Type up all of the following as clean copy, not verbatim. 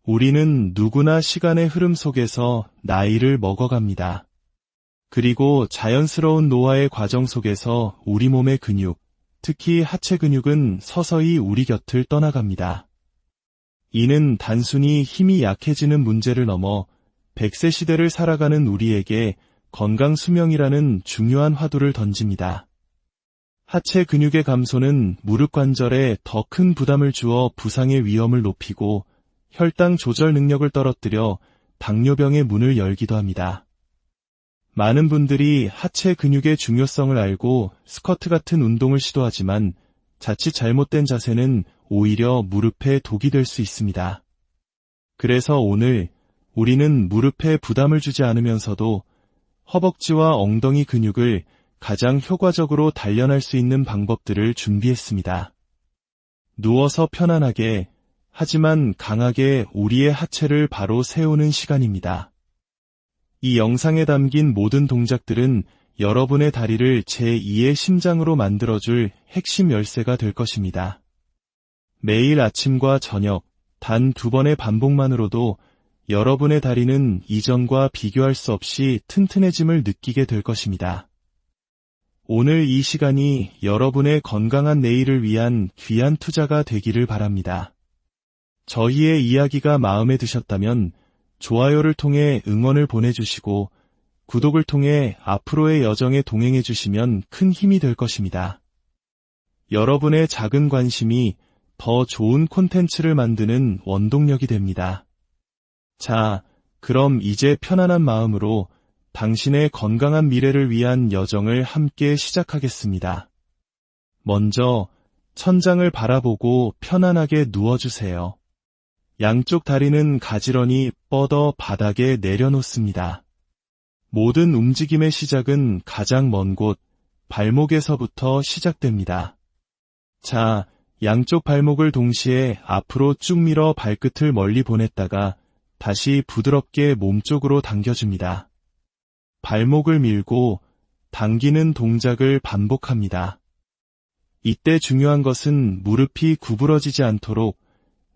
우리는 누구나 시간의 흐름 속에서 나이를 먹어갑니다. 그리고 자연스러운 노화의 과정 속에서 우리 몸의 근육, 특히 하체 근육은 서서히 우리 곁을 떠나갑니다. 이는 단순히 힘이 약해지는 문제를 넘어 100세 시대를 살아가는 우리에게 건강 수명이라는 중요한 화두를 던집니다. 하체 근육의 감소는 무릎 관절에 더 큰 부담을 주어 부상의 위험을 높이고 혈당 조절 능력을 떨어뜨려 당뇨병의 문을 열기도 합니다. 많은 분들이 하체 근육의 중요성을 알고 스쿼트 같은 운동을 시도하지만 자칫 잘못된 자세는 오히려 무릎에 독이 될 수 있습니다. 그래서 오늘 우리는 무릎에 부담을 주지 않으면서도 허벅지와 엉덩이 근육을 가장 효과적으로 단련할 수 있는 방법들을 준비했습니다. 누워서 편안하게, 하지만 강하게 우리의 하체를 바로 세우는 시간입니다. 이 영상에 담긴 모든 동작들은 여러분의 다리를 제2의 심장으로 만들어줄 핵심 열쇠가 될 것입니다. 매일 아침과 저녁, 단 2번의 반복만으로도 여러분의 다리는 이전과 비교할 수 없이 튼튼해짐을 느끼게 될 것입니다. 오늘 이 시간이 여러분의 건강한 내일을 위한 귀한 투자가 되기를 바랍니다. 저희의 이야기가 마음에 드셨다면 좋아요를 통해 응원을 보내주시고 구독을 통해 앞으로의 여정에 동행해주시면 큰 힘이 될 것입니다. 여러분의 작은 관심이 더 좋은 콘텐츠를 만드는 원동력이 됩니다. 자, 그럼 이제 편안한 마음으로 당신의 건강한 미래를 위한 여정을 함께 시작하겠습니다. 먼저 천장을 바라보고 편안하게 누워주세요. 양쪽 다리는 가지런히 뻗어 바닥에 내려놓습니다. 모든 움직임의 시작은 가장 먼 곳, 발목에서부터 시작됩니다. 자, 양쪽 발목을 동시에 앞으로 쭉 밀어 발끝을 멀리 보냈다가 다시 부드럽게 몸쪽으로 당겨줍니다. 발목을 밀고 당기는 동작을 반복합니다. 이때 중요한 것은 무릎이 구부러지지 않도록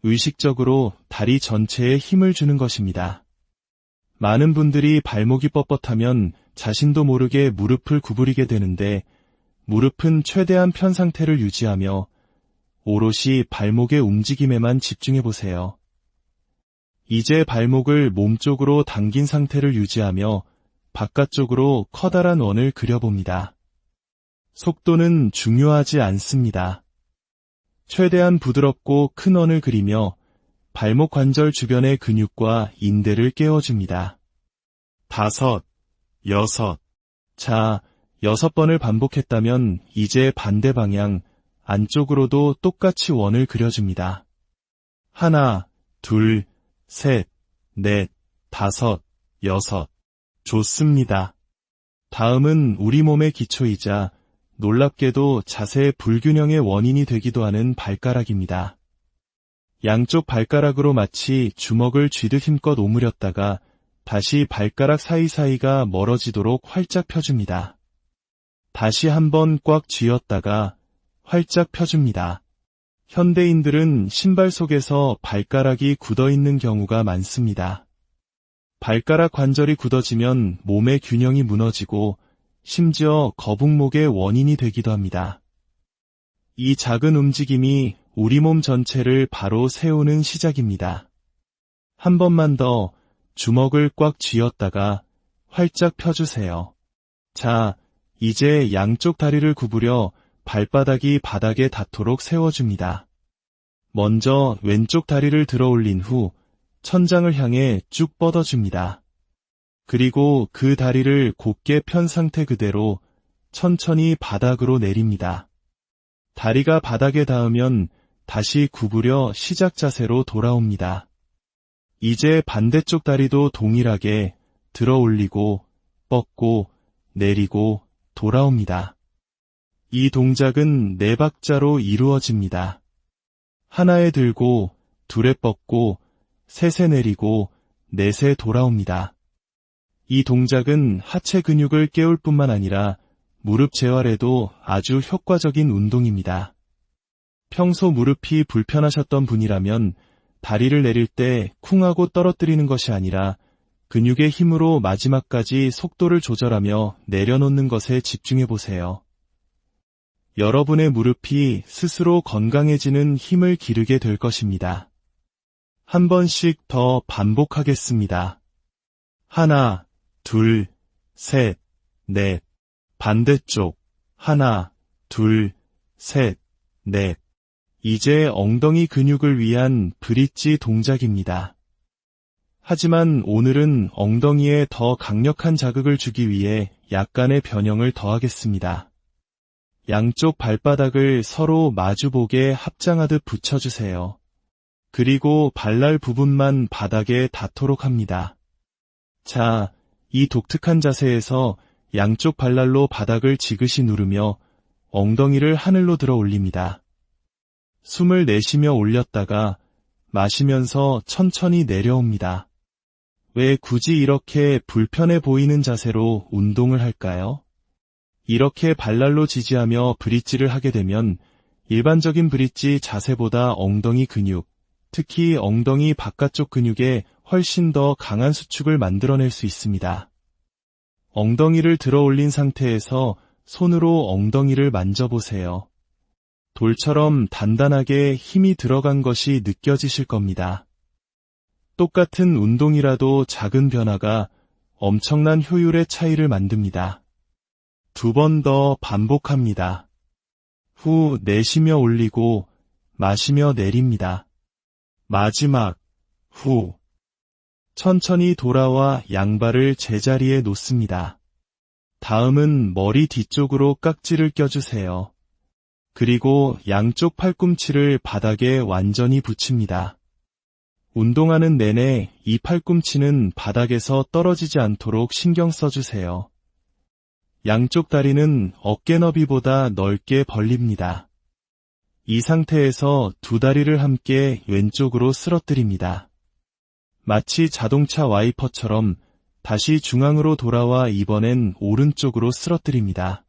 의식적으로 다리 전체에 힘을 주는 것입니다. 많은 분들이 발목이 뻣뻣하면 자신도 모르게 무릎을 구부리게 되는데 무릎은 최대한 편 상태를 유지하며 오롯이 발목의 움직임에만 집중해보세요. 이제 발목을 몸쪽으로 당긴 상태를 유지하며 바깥쪽으로 커다란 원을 그려봅니다. 속도는 중요하지 않습니다. 최대한 부드럽고 큰 원을 그리며 발목 관절 주변의 근육과 인대를 깨워줍니다. 5, 6. 자, 6번을 반복했다면 이제 반대 방향 안쪽으로도 똑같이 원을 그려줍니다. 1, 2, 3, 4, 5, 6. 좋습니다. 다음은 우리 몸의 기초이자 놀랍게도 자세 불균형의 원인이 되기도 하는 발가락입니다. 양쪽 발가락으로 마치 주먹을 쥐듯 힘껏 오므렸다가 다시 발가락 사이사이가 멀어지도록 활짝 펴줍니다. 다시 한번 꽉 쥐었다가 활짝 펴줍니다. 현대인들은 신발 속에서 발가락이 굳어있는 경우가 많습니다. 발가락 관절이 굳어지면 몸의 균형이 무너지고 심지어 거북목의 원인이 되기도 합니다. 이 작은 움직임이 우리 몸 전체를 바로 세우는 시작입니다. 한 번만 더 주먹을 꽉 쥐었다가 활짝 펴주세요. 자, 이제 양쪽 다리를 구부려 발바닥이 바닥에 닿도록 세워줍니다. 먼저 왼쪽 다리를 들어 올린 후 천장을 향해 쭉 뻗어줍니다. 그리고 그 다리를 곧게 편 상태 그대로 천천히 바닥으로 내립니다. 다리가 바닥에 닿으면 다시 구부려 시작 자세로 돌아옵니다. 이제 반대쪽 다리도 동일하게 들어 올리고 뻗고 내리고 돌아옵니다. 이 동작은 4박자로 이루어집니다. 하나에 들고, 둘에 뻗고, 셋에 내리고, 넷에 돌아옵니다. 이 동작은 하체 근육을 깨울 뿐만 아니라 무릎 재활에도 아주 효과적인 운동입니다. 평소 무릎이 불편하셨던 분이라면 다리를 내릴 때 쿵 하고 떨어뜨리는 것이 아니라 근육의 힘으로 마지막까지 속도를 조절하며 내려놓는 것에 집중해 보세요. 여러분의 무릎이 스스로 건강해지는 힘을 기르게 될 것입니다. 한 번씩 더 반복하겠습니다. 하나, 둘, 셋, 넷. 반대쪽. 하나, 둘, 셋, 넷. 이제 엉덩이 근육을 위한 브릿지 동작입니다. 하지만 오늘은 엉덩이에 더 강력한 자극을 주기 위해 약간의 변형을 더하겠습니다. 양쪽 발바닥을 서로 마주보게 합장하듯 붙여주세요. 그리고 발날 부분만 바닥에 닿도록 합니다. 자, 이 독특한 자세에서 양쪽 발날로 바닥을 지그시 누르며 엉덩이를 하늘로 들어 올립니다. 숨을 내쉬며 올렸다가 마시면서 천천히 내려옵니다. 왜 굳이 이렇게 불편해 보이는 자세로 운동을 할까요? 이렇게 발날로 지지하며 브릿지를 하게 되면 일반적인 브릿지 자세보다 엉덩이 근육, 특히 엉덩이 바깥쪽 근육에 훨씬 더 강한 수축을 만들어낼 수 있습니다. 엉덩이를 들어 올린 상태에서 손으로 엉덩이를 만져보세요. 돌처럼 단단하게 힘이 들어간 것이 느껴지실 겁니다. 똑같은 운동이라도 작은 변화가 엄청난 효율의 차이를 만듭니다. 2번 더 반복합니다. 후 내쉬며 올리고 마시며 내립니다. 마지막, 후. 천천히 돌아와 양발을 제자리에 놓습니다. 다음은 머리 뒤쪽으로 깍지를 껴주세요. 그리고 양쪽 팔꿈치를 바닥에 완전히 붙입니다. 운동하는 내내 이 팔꿈치는 바닥에서 떨어지지 않도록 신경 써주세요. 양쪽 다리는 어깨 너비보다 넓게 벌립니다. 이 상태에서 두 다리를 함께 왼쪽으로 쓰러뜨립니다. 마치 자동차 와이퍼처럼 다시 중앙으로 돌아와 이번엔 오른쪽으로 쓰러뜨립니다.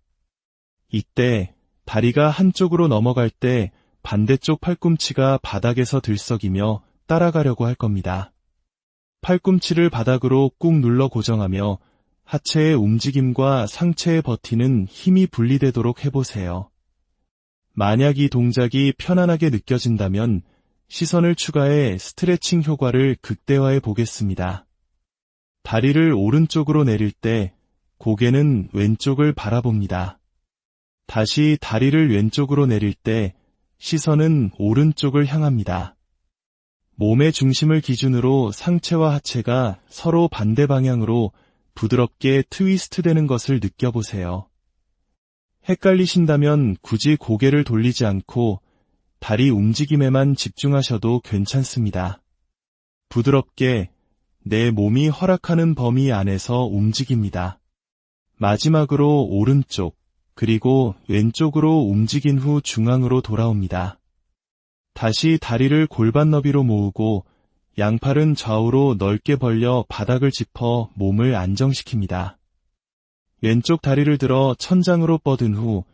이때 다리가 한쪽으로 넘어갈 때 반대쪽 팔꿈치가 바닥에서 들썩이며 따라가려고 할 겁니다. 팔꿈치를 바닥으로 꾹 눌러 고정하며 하체의 움직임과 상체의 버티는 힘이 분리되도록 해보세요. 만약 이 동작이 편안하게 느껴진다면 시선을 추가해 스트레칭 효과를 극대화해 보겠습니다. 다리를 오른쪽으로 내릴 때 고개는 왼쪽을 바라봅니다. 다시 다리를 왼쪽으로 내릴 때 시선은 오른쪽을 향합니다. 몸의 중심을 기준으로 상체와 하체가 서로 반대 방향으로 부드럽게 트위스트 되는 것을 느껴보세요. 헷갈리신다면 굳이 고개를 돌리지 않고 다리 움직임에만 집중하셔도 괜찮습니다. 부드럽게 내 몸이 허락하는 범위 안에서 움직입니다. 마지막으로 오른쪽, 그리고 왼쪽으로 움직인 후 중앙으로 돌아옵니다. 다시 다리를 골반 너비로 모으고 양팔은 좌우로 넓게 벌려 바닥을 짚어 몸을 안정시킵니다. 왼쪽 다리를 들어 천장으로 뻗은 후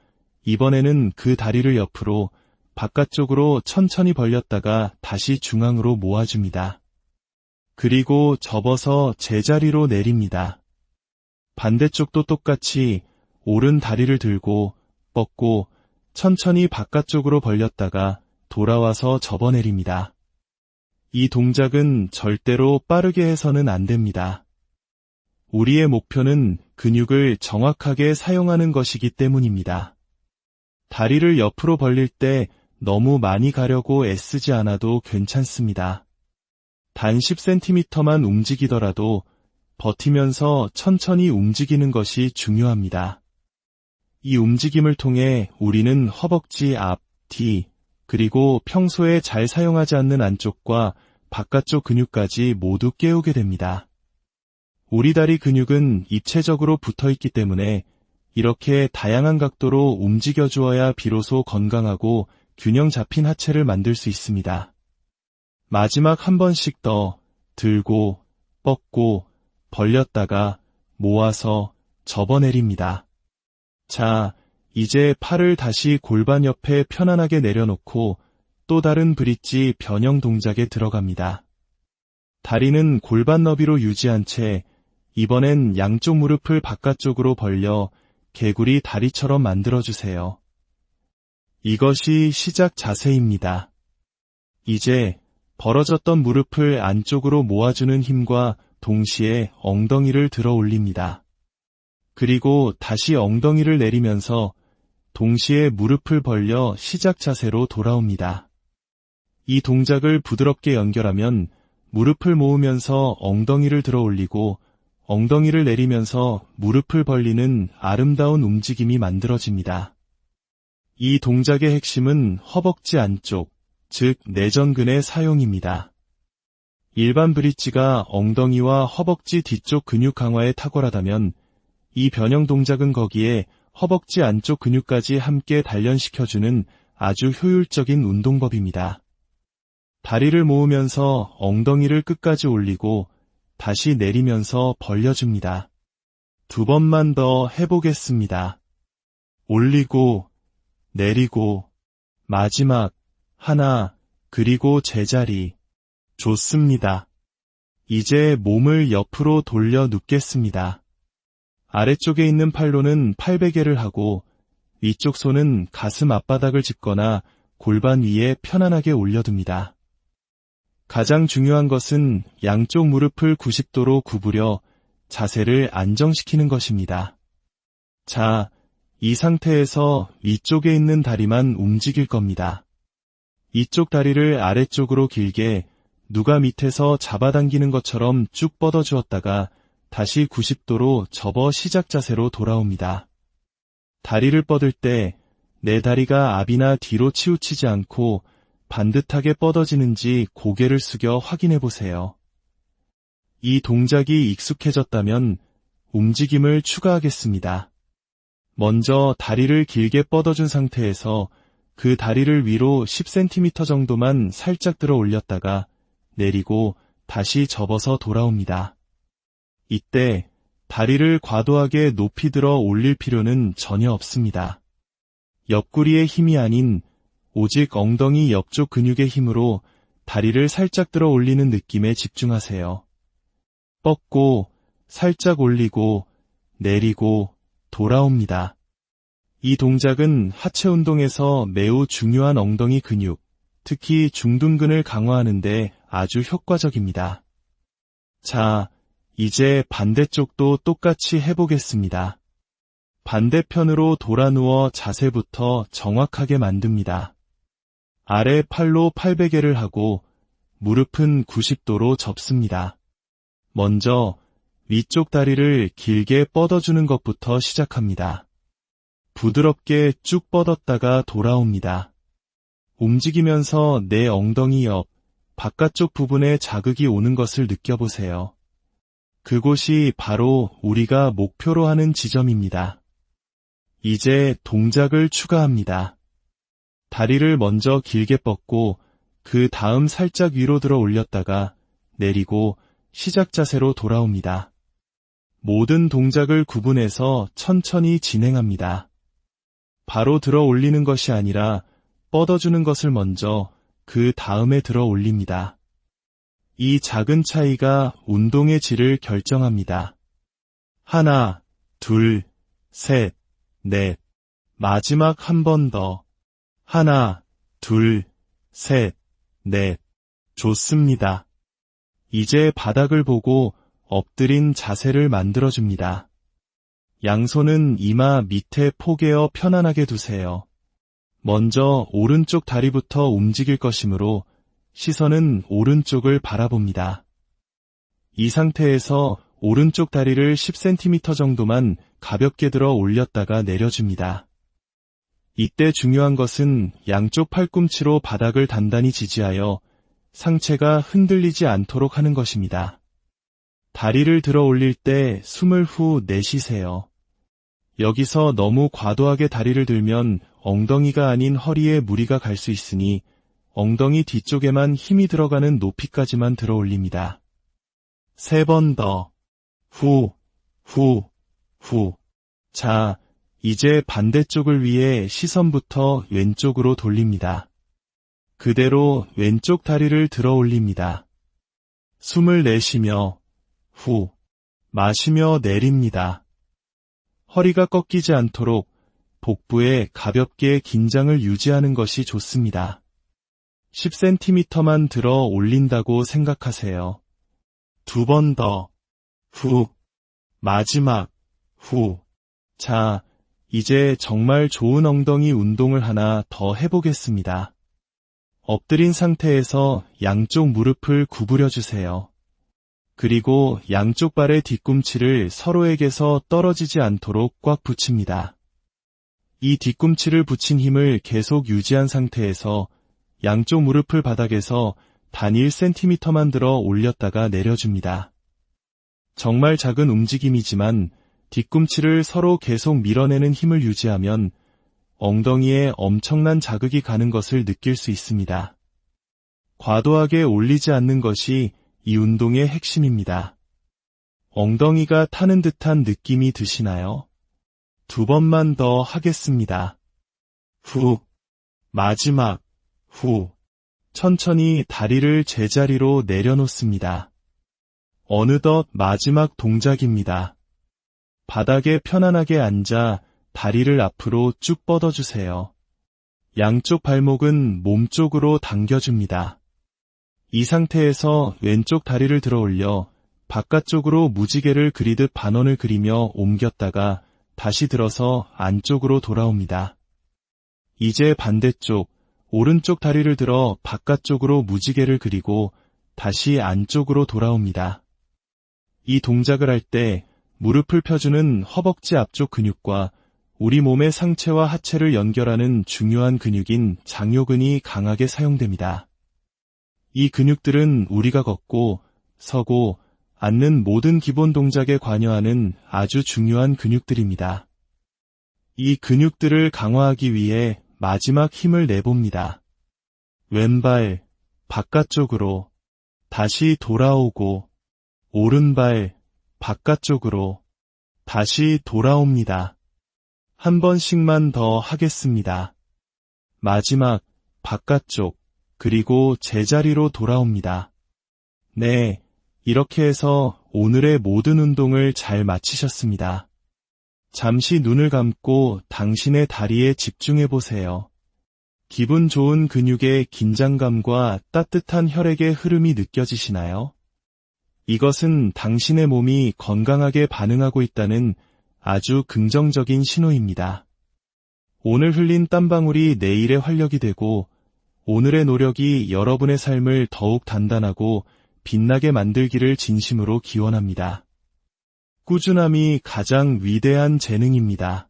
이번에는 그 다리를 옆으로 바깥쪽으로 천천히 벌렸다가 다시 중앙으로 모아줍니다. 그리고 접어서 제자리로 내립니다. 반대쪽도 똑같이 오른 다리를 들고 뻗고 천천히 바깥쪽으로 벌렸다가 돌아와서 접어내립니다. 이 동작은 절대로 빠르게 해서는 안 됩니다. 우리의 목표는 근육을 정확하게 사용하는 것이기 때문입니다. 다리를 옆으로 벌릴 때 너무 많이 가려고 애쓰지 않아도 괜찮습니다. 단 10cm만 움직이더라도 버티면서 천천히 움직이는 것이 중요합니다. 이 움직임을 통해 우리는 허벅지 앞, 뒤, 그리고 평소에 잘 사용하지 않는 안쪽과 바깥쪽 근육까지 모두 깨우게 됩니다. 우리 다리 근육은 입체적으로 붙어 있기 때문에 이렇게 다양한 각도로 움직여 주어야 비로소 건강하고 균형 잡힌 하체를 만들 수 있습니다. 마지막 한 번씩 더 들고, 뻗고, 벌렸다가 모아서 접어내립니다. 자, 이제 팔을 다시 골반 옆에 편안하게 내려놓고 또 다른 브릿지 변형 동작에 들어갑니다. 다리는 골반 너비로 유지한 채 이번엔 양쪽 무릎을 바깥쪽으로 벌려 개구리 다리처럼 만들어주세요. 이것이 시작 자세입니다. 이제 벌어졌던 무릎을 안쪽으로 모아주는 힘과 동시에 엉덩이를 들어 올립니다. 그리고 다시 엉덩이를 내리면서 동시에 무릎을 벌려 시작 자세로 돌아옵니다. 이 동작을 부드럽게 연결하면 무릎을 모으면서 엉덩이를 들어 올리고 엉덩이를 내리면서 무릎을 벌리는 아름다운 움직임이 만들어집니다. 이 동작의 핵심은 허벅지 안쪽, 즉 내전근의 사용입니다. 일반 브릿지가 엉덩이와 허벅지 뒤쪽 근육 강화에 탁월하다면 이 변형 동작은 거기에 허벅지 안쪽 근육까지 함께 단련시켜주는 아주 효율적인 운동법입니다. 다리를 모으면서 엉덩이를 끝까지 올리고 다시 내리면서 벌려줍니다. 2번만 더 해보겠습니다. 올리고, 내리고, 마지막, 하나, 그리고 제자리. 좋습니다. 이제 몸을 옆으로 돌려 눕겠습니다. 아래쪽에 있는 팔로는 팔베개를 하고 위쪽 손은 가슴 앞바닥을 짚거나 골반 위에 편안하게 올려둡니다. 가장 중요한 것은 양쪽 무릎을 90도로 구부려 자세를 안정시키는 것입니다. 자, 이 상태에서 위쪽에 있는 다리만 움직일 겁니다. 이쪽 다리를 아래쪽으로 길게 누가 밑에서 잡아당기는 것처럼 쭉 뻗어주었다가 다시 90도로 접어 시작 자세로 돌아옵니다. 다리를 뻗을 때 내 다리가 앞이나 뒤로 치우치지 않고 반듯하게 뻗어지는지 고개를 숙여 확인해 보세요. 이 동작이 익숙해졌다면 움직임을 추가하겠습니다. 먼저 다리를 길게 뻗어준 상태에서 그 다리를 위로 10cm 정도만 살짝 들어 올렸다가 내리고 다시 접어서 돌아옵니다. 이때 다리를 과도하게 높이 들어 올릴 필요는 전혀 없습니다. 옆구리의 힘이 아닌 오직 엉덩이 옆쪽 근육의 힘으로 다리를 살짝 들어 올리는 느낌에 집중하세요. 뻗고 살짝 올리고 내리고 돌아옵니다. 이 동작은 하체 운동에서 매우 중요한 엉덩이 근육, 특히 중둔근을 강화하는 데 아주 효과적입니다. 자, 이제 반대쪽도 똑같이 해보겠습니다. 반대편으로 돌아 누워 자세부터 정확하게 만듭니다. 아래 팔로 팔베개를 하고 무릎은 90도로 접습니다. 먼저 위쪽 다리를 길게 뻗어주는 것부터 시작합니다. 부드럽게 쭉 뻗었다가 돌아옵니다. 움직이면서 내 엉덩이 옆, 바깥쪽 부분에 자극이 오는 것을 느껴보세요. 그곳이 바로 우리가 목표로 하는 지점입니다. 이제 동작을 추가합니다. 다리를 먼저 길게 뻗고 그 다음 살짝 위로 들어 올렸다가 내리고 시작 자세로 돌아옵니다. 모든 동작을 구분해서 천천히 진행합니다. 바로 들어 올리는 것이 아니라 뻗어주는 것을 먼저 그 다음에 들어 올립니다. 이 작은 차이가 운동의 질을 결정합니다. 하나, 둘, 셋, 넷. 마지막 한 번 더. 하나, 둘, 셋, 넷. 좋습니다. 이제 바닥을 보고 엎드린 자세를 만들어줍니다. 양손은 이마 밑에 포개어 편안하게 두세요. 먼저 오른쪽 다리부터 움직일 것이므로 시선은 오른쪽을 바라봅니다. 이 상태에서 오른쪽 다리를 10cm 정도만 가볍게 들어 올렸다가 내려줍니다. 이때 중요한 것은 양쪽 팔꿈치로 바닥을 단단히 지지하여 상체가 흔들리지 않도록 하는 것입니다. 다리를 들어 올릴 때 숨을 후 내쉬세요. 여기서 너무 과도하게 다리를 들면 엉덩이가 아닌 허리에 무리가 갈 수 있으니 엉덩이 뒤쪽에만 힘이 들어가는 높이까지만 들어 올립니다. 3번 더. 후, 후, 후. 자, 이제 반대쪽을 위해 시선부터 왼쪽으로 돌립니다. 그대로 왼쪽 다리를 들어 올립니다. 숨을 내쉬며 후 마시며 내립니다. 허리가 꺾이지 않도록 복부에 가볍게 긴장을 유지하는 것이 좋습니다. 10cm만 들어 올린다고 생각하세요. 2번 더. 후. 마지막. 후. 자, 이제 정말 좋은 엉덩이 운동을 하나 더 해보겠습니다. 엎드린 상태에서 양쪽 무릎을 구부려 주세요. 그리고 양쪽 발의 뒤꿈치를 서로에게서 떨어지지 않도록 꽉 붙입니다. 이 뒤꿈치를 붙인 힘을 계속 유지한 상태에서 양쪽 무릎을 바닥에서 단 1cm만 들어 올렸다가 내려줍니다. 정말 작은 움직임이지만 뒤꿈치를 서로 계속 밀어내는 힘을 유지하면 엉덩이에 엄청난 자극이 가는 것을 느낄 수 있습니다. 과도하게 올리지 않는 것이 이 운동의 핵심입니다. 엉덩이가 타는 듯한 느낌이 드시나요? 2번만 더 하겠습니다. 후. 마지막. 후. 천천히 다리를 제자리로 내려놓습니다. 어느덧 마지막 동작입니다. 바닥에 편안하게 앉아 다리를 앞으로 쭉 뻗어주세요. 양쪽 발목은 몸쪽으로 당겨줍니다. 이 상태에서 왼쪽 다리를 들어 올려 바깥쪽으로 무지개를 그리듯 반원을 그리며 옮겼다가 다시 들어서 안쪽으로 돌아옵니다. 이제 반대쪽, 오른쪽 다리를 들어 바깥쪽으로 무지개를 그리고 다시 안쪽으로 돌아옵니다. 이 동작을 할 때 무릎을 펴주는 허벅지 앞쪽 근육과 우리 몸의 상체와 하체를 연결하는 중요한 근육인 장요근이 강하게 사용됩니다. 이 근육들은 우리가 걷고, 서고, 앉는 모든 기본 동작에 관여하는 아주 중요한 근육들입니다. 이 근육들을 강화하기 위해 마지막 힘을 내봅니다. 왼발, 바깥쪽으로, 다시 돌아오고, 오른발, 바깥쪽으로, 다시 돌아옵니다. 한 번씩만 더 하겠습니다. 마지막, 바깥쪽, 그리고 제자리로 돌아옵니다. 네, 이렇게 해서 오늘의 모든 운동을 잘 마치셨습니다. 잠시 눈을 감고 당신의 다리에 집중해 보세요. 기분 좋은 근육의 긴장감과 따뜻한 혈액의 흐름이 느껴지시나요? 이것은 당신의 몸이 건강하게 반응하고 있다는 아주 긍정적인 신호입니다. 오늘 흘린 땀방울이 내일의 활력이 되고 오늘의 노력이 여러분의 삶을 더욱 단단하고 빛나게 만들기를 진심으로 기원합니다. 꾸준함이 가장 위대한 재능입니다.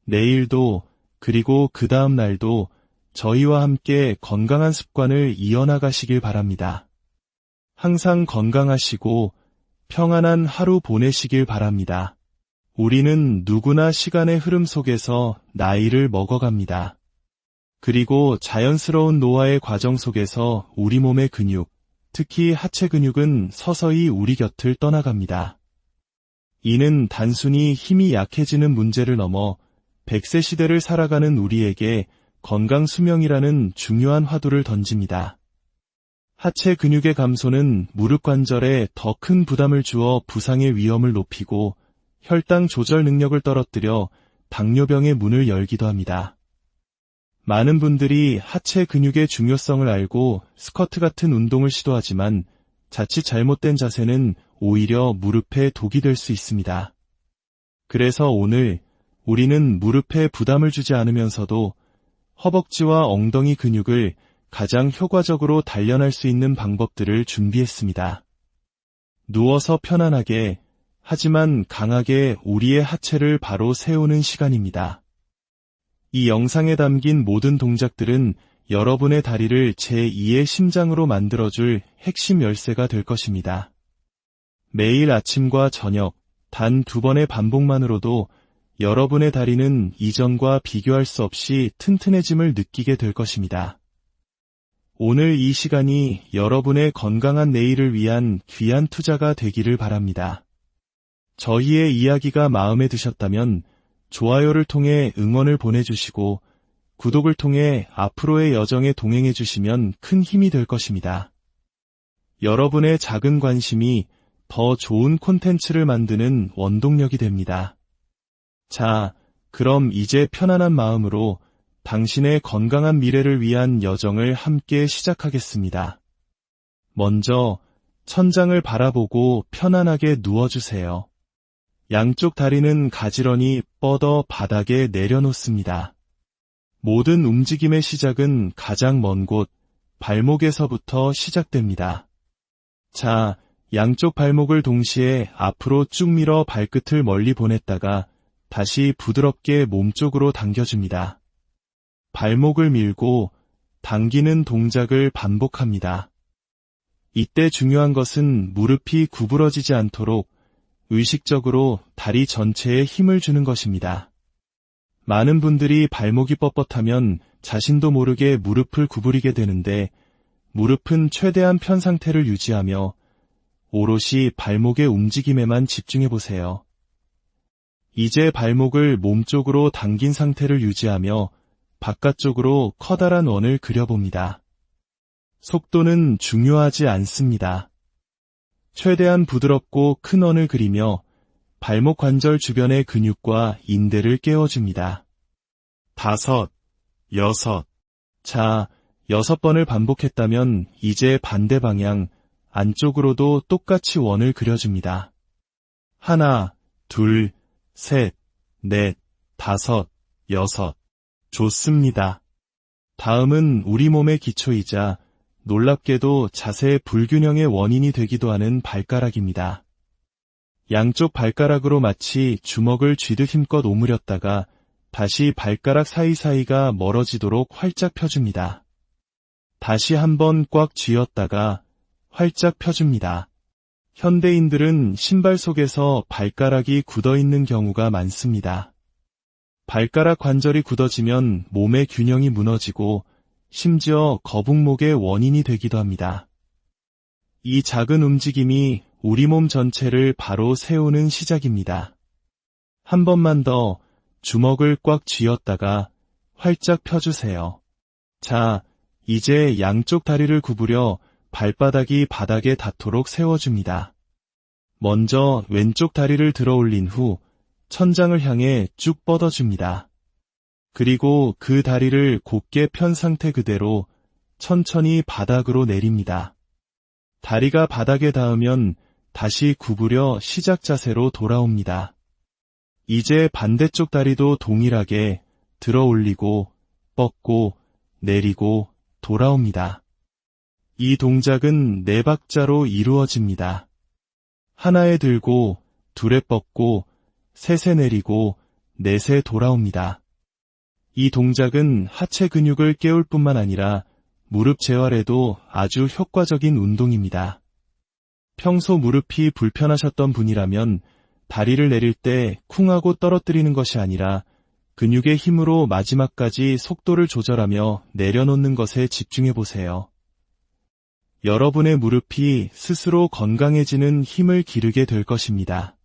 내일도 그리고 그 다음 날도 저희와 함께 건강한 습관을 이어나가시길 바랍니다. 항상 건강하시고 평안한 하루 보내시길 바랍니다. 우리는 누구나 시간의 흐름 속에서 나이를 먹어갑니다. 그리고 자연스러운 노화의 과정 속에서 우리 몸의 근육, 특히 하체 근육은 서서히 우리 곁을 떠나갑니다. 이는 단순히 힘이 약해지는 문제를 넘어 100세 시대를 살아가는 우리에게 건강 수명이라는 중요한 화두를 던집니다. 하체 근육의 감소는 무릎 관절에 더 큰 부담을 주어 부상의 위험을 높이고 혈당 조절 능력을 떨어뜨려 당뇨병의 문을 열기도 합니다. 많은 분들이 하체 근육의 중요성을 알고 스쿼트 같은 운동을 시도하지만 자칫 잘못된 자세는 오히려 무릎에 독이 될 수 있습니다. 그래서 오늘 우리는 무릎에 부담을 주지 않으면서도 허벅지와 엉덩이 근육을 가장 효과적으로 단련할 수 있는 방법들을 준비했습니다. 누워서 편안하게 하지만 강하게 우리의 하체를 바로 세우는 시간입니다. 이 영상에 담긴 모든 동작들은 여러분의 다리를 제2의 심장으로 만들어줄 핵심 열쇠가 될 것입니다. 매일 아침과 저녁 단 2번의 반복만으로도 여러분의 다리는 이전과 비교할 수 없이 튼튼해짐을 느끼게 될 것입니다. 오늘 이 시간이 여러분의 건강한 내일을 위한 귀한 투자가 되기를 바랍니다. 저희의 이야기가 마음에 드셨다면 좋아요를 통해 응원을 보내주시고 구독을 통해 앞으로의 여정에 동행해 주시면 큰 힘이 될 것입니다. 여러분의 작은 관심이 더 좋은 콘텐츠를 만드는 원동력이 됩니다. 자, 그럼 이제 편안한 마음으로 당신의 건강한 미래를 위한 여정을 함께 시작하겠습니다. 먼저 천장을 바라보고 편안하게 누워주세요. 양쪽 다리는 가지런히 뻗어 바닥에 내려놓습니다. 모든 움직임의 시작은 가장 먼 곳, 발목에서부터 시작됩니다. 자, 양쪽 발목을 동시에 앞으로 쭉 밀어 발끝을 멀리 보냈다가 다시 부드럽게 몸쪽으로 당겨줍니다. 발목을 밀고 당기는 동작을 반복합니다. 이때 중요한 것은 무릎이 구부러지지 않도록 의식적으로 다리 전체에 힘을 주는 것입니다. 많은 분들이 발목이 뻣뻣하면 자신도 모르게 무릎을 구부리게 되는데 무릎은 최대한 편 상태를 유지하며 오롯이 발목의 움직임에만 집중해 보세요. 이제 발목을 몸쪽으로 당긴 상태를 유지하며 바깥쪽으로 커다란 원을 그려봅니다. 속도는 중요하지 않습니다. 최대한 부드럽고 큰 원을 그리며 발목 관절 주변의 근육과 인대를 깨워줍니다. 5, 6. 자, 6번을 반복했다면 이제 반대 방향 안쪽으로도 똑같이 원을 그려줍니다. 1, 2, 3, 4, 5, 6. 좋습니다. 다음은 우리 몸의 기초이자 놀랍게도 자세 불균형의 원인이 되기도 하는 발가락입니다. 양쪽 발가락으로 마치 주먹을 쥐듯 힘껏 오므렸다가 다시 발가락 사이사이가 멀어지도록 활짝 펴줍니다. 다시 한번 꽉 쥐었다가 활짝 펴줍니다. 현대인들은 신발 속에서 발가락이 굳어있는 경우가 많습니다. 발가락 관절이 굳어지면 몸의 균형이 무너지고 심지어 거북목의 원인이 되기도 합니다. 이 작은 움직임이 우리 몸 전체를 바로 세우는 시작입니다. 한 번만 더 주먹을 꽉 쥐었다가 활짝 펴주세요. 자, 이제 양쪽 다리를 구부려 발바닥이 바닥에 닿도록 세워줍니다. 먼저 왼쪽 다리를 들어 올린 후 천장을 향해 쭉 뻗어줍니다. 그리고 그 다리를 곧게 편 상태 그대로 천천히 바닥으로 내립니다. 다리가 바닥에 닿으면 다시 구부려 시작 자세로 돌아옵니다. 이제 반대쪽 다리도 동일하게 들어 올리고 뻗고 내리고 돌아옵니다. 이 동작은 4박자로 이루어집니다. 하나에 들고, 둘에 뻗고, 셋에 내리고, 넷에 돌아옵니다. 이 동작은 하체 근육을 깨울 뿐만 아니라 무릎 재활에도 아주 효과적인 운동입니다. 평소 무릎이 불편하셨던 분이라면 다리를 내릴 때 쿵하고 떨어뜨리는 것이 아니라 근육의 힘으로 마지막까지 속도를 조절하며 내려놓는 것에 집중해 보세요. 여러분의 무릎이 스스로 건강해지는 힘을 기르게 될 것입니다.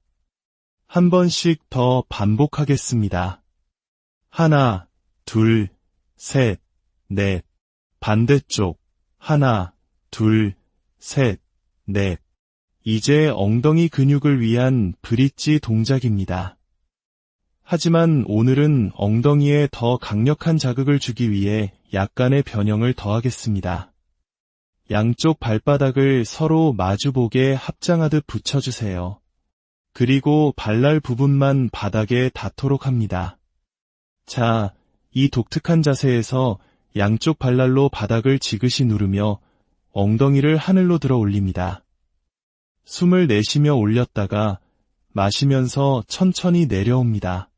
한 번씩 더 반복하겠습니다. 1, 2, 3, 4. 반대쪽 1, 2, 3, 4. 이제 엉덩이 근육을 위한 브릿지 동작입니다. 하지만 오늘은 엉덩이에 더 강력한 자극을 주기 위해 약간의 변형을 더하겠습니다. 양쪽 발바닥을 서로 마주보게 합장하듯 붙여주세요. 그리고 발날 부분만 바닥에 닿도록 합니다. 자, 이 독특한 자세에서 양쪽 발날로 바닥을 지그시 누르며 엉덩이를 하늘로 들어 올립니다. 숨을 내쉬며 올렸다가 마시면서 천천히 내려옵니다.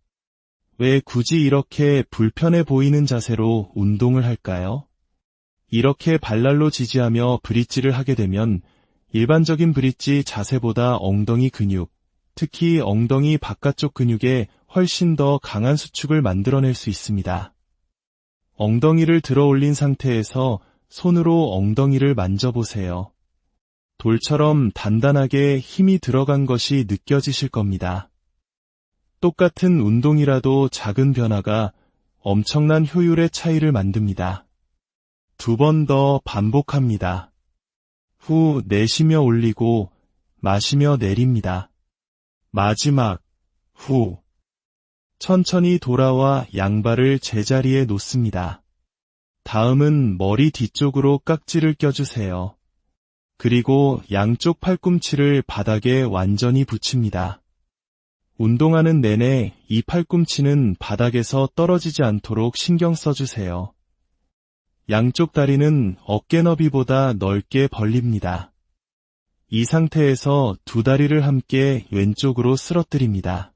왜 굳이 이렇게 불편해 보이는 자세로 운동을 할까요? 이렇게 발날로 지지하며 브릿지를 하게 되면 일반적인 브릿지 자세보다 엉덩이 근육, 특히 엉덩이 바깥쪽 근육에 훨씬 더 강한 수축을 만들어낼 수 있습니다. 엉덩이를 들어 올린 상태에서 손으로 엉덩이를 만져보세요. 돌처럼 단단하게 힘이 들어간 것이 느껴지실 겁니다. 똑같은 운동이라도 작은 변화가 엄청난 효율의 차이를 만듭니다. 2번 더 반복합니다. 후 내쉬며 올리고 마시며 내립니다. 마지막, 후. 천천히 돌아와 양발을 제자리에 놓습니다. 다음은 머리 뒤쪽으로 깍지를 껴주세요. 그리고 양쪽 팔꿈치를 바닥에 완전히 붙입니다. 운동하는 내내 이 팔꿈치는 바닥에서 떨어지지 않도록 신경 써주세요. 양쪽 다리는 어깨 너비보다 넓게 벌립니다. 이 상태에서 두 다리를 함께 왼쪽으로 쓰러뜨립니다.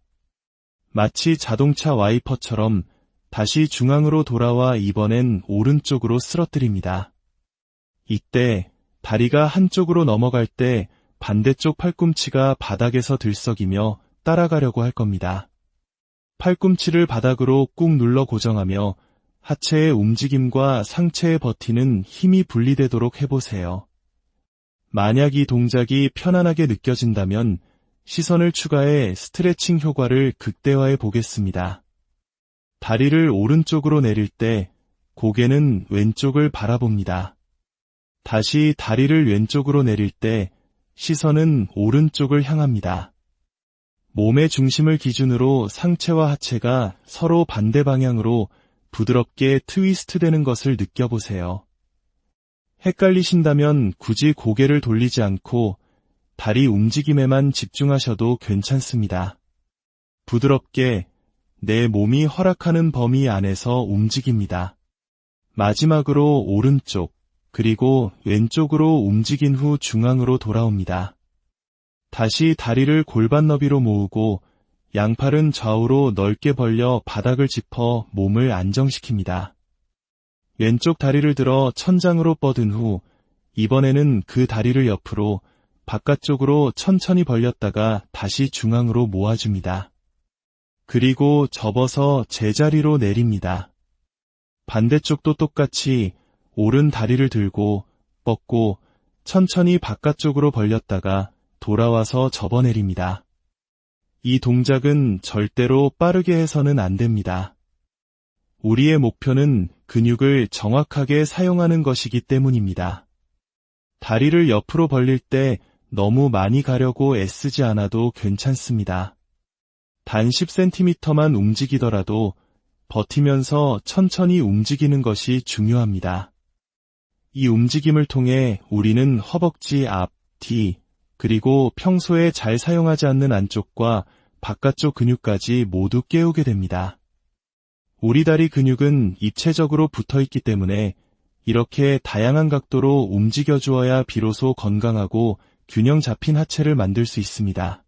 마치 자동차 와이퍼처럼 다시 중앙으로 돌아와 이번엔 오른쪽으로 쓰러뜨립니다. 이때 다리가 한쪽으로 넘어갈 때 반대쪽 팔꿈치가 바닥에서 들썩이며 따라가려고 할 겁니다. 팔꿈치를 바닥으로 꾹 눌러 고정하며 하체의 움직임과 상체의 버티는 힘이 분리되도록 해보세요. 만약 이 동작이 편안하게 느껴진다면 시선을 추가해 스트레칭 효과를 극대화해 보겠습니다. 다리를 오른쪽으로 내릴 때 고개는 왼쪽을 바라봅니다. 다시 다리를 왼쪽으로 내릴 때 시선은 오른쪽을 향합니다. 몸의 중심을 기준으로 상체와 하체가 서로 반대 방향으로 부드럽게 트위스트 되는 것을 느껴보세요. 헷갈리신다면 굳이 고개를 돌리지 않고 다리 움직임에만 집중하셔도 괜찮습니다. 부드럽게 내 몸이 허락하는 범위 안에서 움직입니다. 마지막으로 오른쪽, 그리고 왼쪽으로 움직인 후 중앙으로 돌아옵니다. 다시 다리를 골반 너비로 모으고 양팔은 좌우로 넓게 벌려 바닥을 짚어 몸을 안정시킵니다. 왼쪽 다리를 들어 천장으로 뻗은 후 이번에는 그 다리를 옆으로 바깥쪽으로 천천히 벌렸다가 다시 중앙으로 모아줍니다. 그리고 접어서 제자리로 내립니다. 반대쪽도 똑같이 오른 다리를 들고 뻗고 천천히 바깥쪽으로 벌렸다가 돌아와서 접어내립니다. 이 동작은 절대로 빠르게 해서는 안 됩니다. 우리의 목표는 근육을 정확하게 사용하는 것이기 때문입니다. 다리를 옆으로 벌릴 때 너무 많이 가려고 애쓰지 않아도 괜찮습니다. 단 10cm만 움직이더라도 버티면서 천천히 움직이는 것이 중요합니다. 이 움직임을 통해 우리는 허벅지 앞, 뒤, 그리고 평소에 잘 사용하지 않는 안쪽과 바깥쪽 근육까지 모두 깨우게 됩니다. 우리 다리 근육은 입체적으로 붙어있기 때문에 이렇게 다양한 각도로 움직여 주어야 비로소 건강하고 균형 잡힌 하체를 만들 수 있습니다.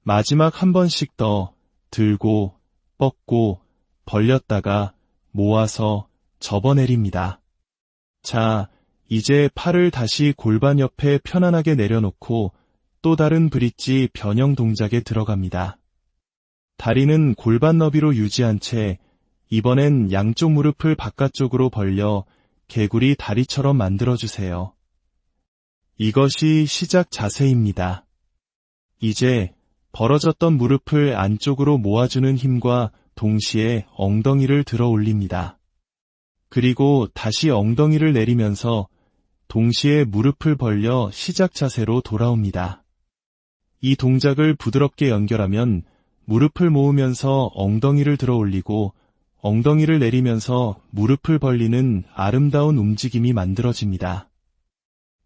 마지막 한 번씩 더 들고 뻗고 벌렸다가 모아서 접어내립니다. 자, 이제 팔을 다시 골반 옆에 편안하게 내려놓고 또 다른 브릿지 변형 동작에 들어갑니다. 다리는 골반 너비로 유지한 채 이번엔 양쪽 무릎을 바깥쪽으로 벌려 개구리 다리처럼 만들어주세요. 이것이 시작 자세입니다. 이제 벌어졌던 무릎을 안쪽으로 모아주는 힘과 동시에 엉덩이를 들어 올립니다. 그리고 다시 엉덩이를 내리면서 동시에 무릎을 벌려 시작 자세로 돌아옵니다. 이 동작을 부드럽게 연결하면 무릎을 모으면서 엉덩이를 들어 올리고 엉덩이를 내리면서 무릎을 벌리는 아름다운 움직임이 만들어집니다.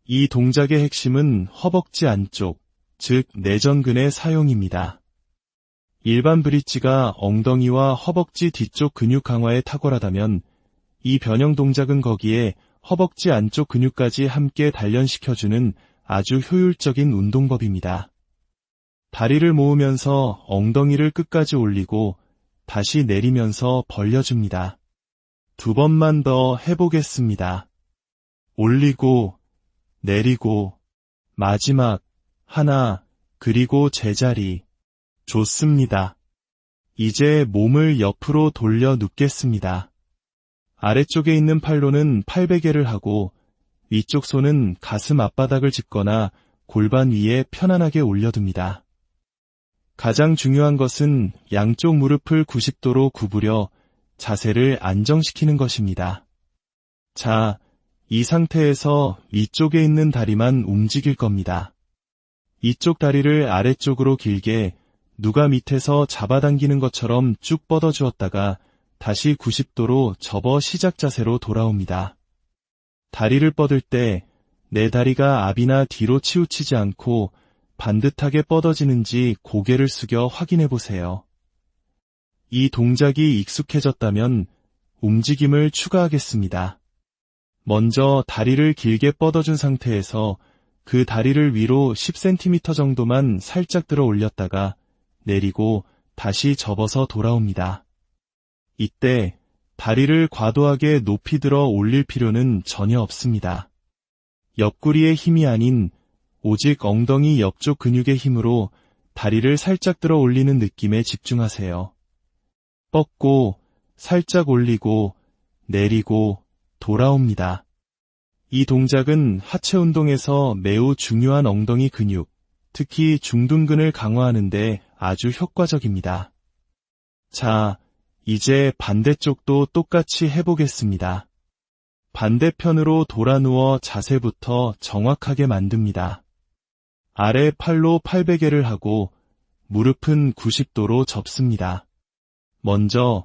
이 동작의 핵심은 허벅지 안쪽, 즉 내전근의 사용입니다. 일반 브릿지가 엉덩이와 허벅지 뒤쪽 근육 강화에 탁월하다면 이 변형 동작은 거기에 허벅지 안쪽 근육까지 함께 단련시켜주는 아주 효율적인 운동법입니다. 다리를 모으면서 엉덩이를 끝까지 올리고 다시 내리면서 벌려줍니다. 2번만 더 해보겠습니다. 올리고 내리고 마지막 하나 그리고 제자리. 좋습니다. 이제 몸을 옆으로 돌려 눕겠습니다. 아래쪽에 있는 팔로는 팔베개를 하고 위쪽 손은 가슴 앞바닥을 짚거나 골반 위에 편안하게 올려둡니다. 가장 중요한 것은 양쪽 무릎을 90도로 구부려 자세를 안정시키는 것입니다. 자, 이 상태에서 위쪽에 있는 다리만 움직일 겁니다. 이쪽 다리를 아래쪽으로 길게 누가 밑에서 잡아당기는 것처럼 쭉 뻗어주었다가 다시 90도로 접어 시작 자세로 돌아옵니다. 다리를 뻗을 때 내 다리가 앞이나 뒤로 치우치지 않고 반듯하게 뻗어지는지 고개를 숙여 확인해 보세요. 이 동작이 익숙해졌다면 움직임을 추가하겠습니다. 먼저 다리를 길게 뻗어준 상태에서 그 다리를 위로 10cm 정도만 살짝 들어 올렸다가 내리고 다시 접어서 돌아옵니다. 이때 다리를 과도하게 높이 들어 올릴 필요는 전혀 없습니다. 옆구리의 힘이 아닌 오직 엉덩이 옆쪽 근육의 힘으로 다리를 살짝 들어 올리는 느낌에 집중하세요. 뻗고 살짝 올리고 내리고 돌아옵니다. 이 동작은 하체 운동에서 매우 중요한 엉덩이 근육, 특히 중둔근을 강화하는데 아주 효과적입니다. 자, 이제 반대쪽도 똑같이 해보겠습니다. 반대편으로 돌아 누워 자세부터 정확하게 만듭니다. 아래 팔로 팔베개를 하고 무릎은 90도로 접습니다. 먼저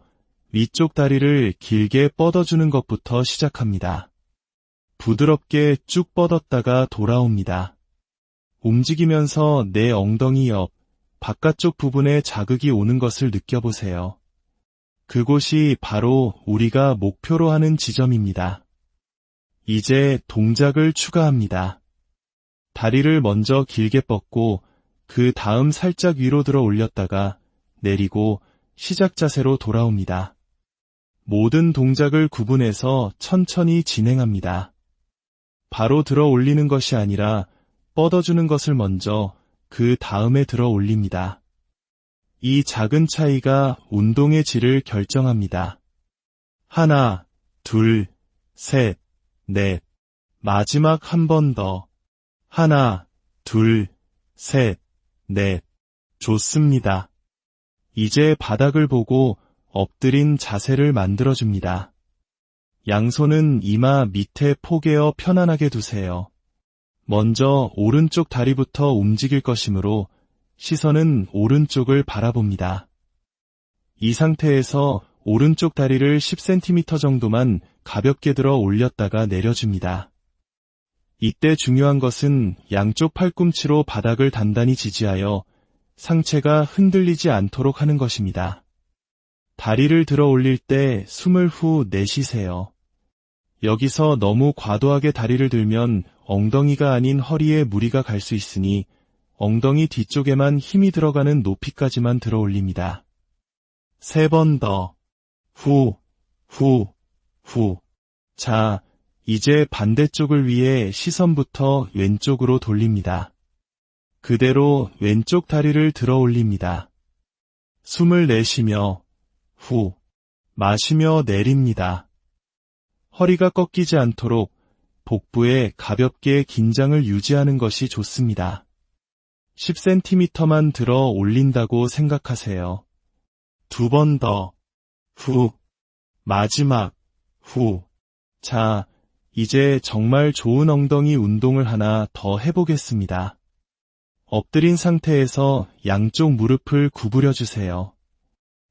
위쪽 다리를 길게 뻗어주는 것부터 시작합니다. 부드럽게 쭉 뻗었다가 돌아옵니다. 움직이면서 내 엉덩이 옆, 바깥쪽 부분에 자극이 오는 것을 느껴보세요. 그곳이 바로 우리가 목표로 하는 지점입니다. 이제 동작을 추가합니다. 다리를 먼저 길게 뻗고 그 다음 살짝 위로 들어 올렸다가 내리고 시작 자세로 돌아옵니다. 모든 동작을 구분해서 천천히 진행합니다. 바로 들어 올리는 것이 아니라 뻗어주는 것을 먼저 그 다음에 들어 올립니다. 이 작은 차이가 운동의 질을 결정합니다. 하나, 둘, 셋, 넷. 마지막 한 번 더. 하나, 둘, 셋, 넷. 좋습니다. 이제 바닥을 보고 엎드린 자세를 만들어줍니다. 양손은 이마 밑에 포개어 편안하게 두세요. 먼저 오른쪽 다리부터 움직일 것이므로 시선은 오른쪽을 바라봅니다. 이 상태에서 오른쪽 다리를 10cm 정도만 가볍게 들어 올렸다가 내려줍니다. 이때 중요한 것은 양쪽 팔꿈치로 바닥을 단단히 지지하여 상체가 흔들리지 않도록 하는 것입니다. 다리를 들어 올릴 때 숨을 후 내쉬세요. 여기서 너무 과도하게 다리를 들면 엉덩이가 아닌 허리에 무리가 갈 수 있으니 엉덩이 뒤쪽에만 힘이 들어가는 높이까지만 들어 올립니다. 3번 더. 후, 후, 후. 자, 이제 반대쪽을 위해 시선부터 왼쪽으로 돌립니다. 그대로 왼쪽 다리를 들어 올립니다. 숨을 내쉬며 후, 마시며 내립니다. 허리가 꺾이지 않도록 복부에 가볍게 긴장을 유지하는 것이 좋습니다. 10cm만 들어 올린다고 생각하세요. 2번 더. 후. 마지막. 후. 자, 이제 정말 좋은 엉덩이 운동을 하나 더 해보겠습니다. 엎드린 상태에서 양쪽 무릎을 구부려 주세요.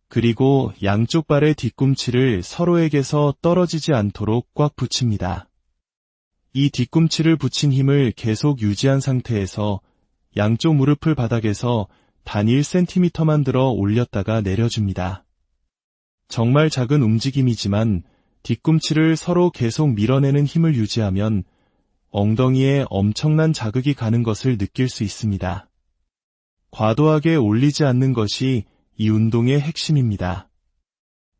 그리고 양쪽 발의 뒤꿈치를 서로에게서 떨어지지 않도록 꽉 붙입니다. 이 뒤꿈치를 붙인 힘을 계속 유지한 상태에서 양쪽 무릎을 바닥에서 단 1cm만 들어 올렸다가 내려줍니다. 정말 작은 움직임이지만 뒤꿈치를 서로 계속 밀어내는 힘을 유지하면 엉덩이에 엄청난 자극이 가는 것을 느낄 수 있습니다. 과도하게 올리지 않는 것이 이 운동의 핵심입니다.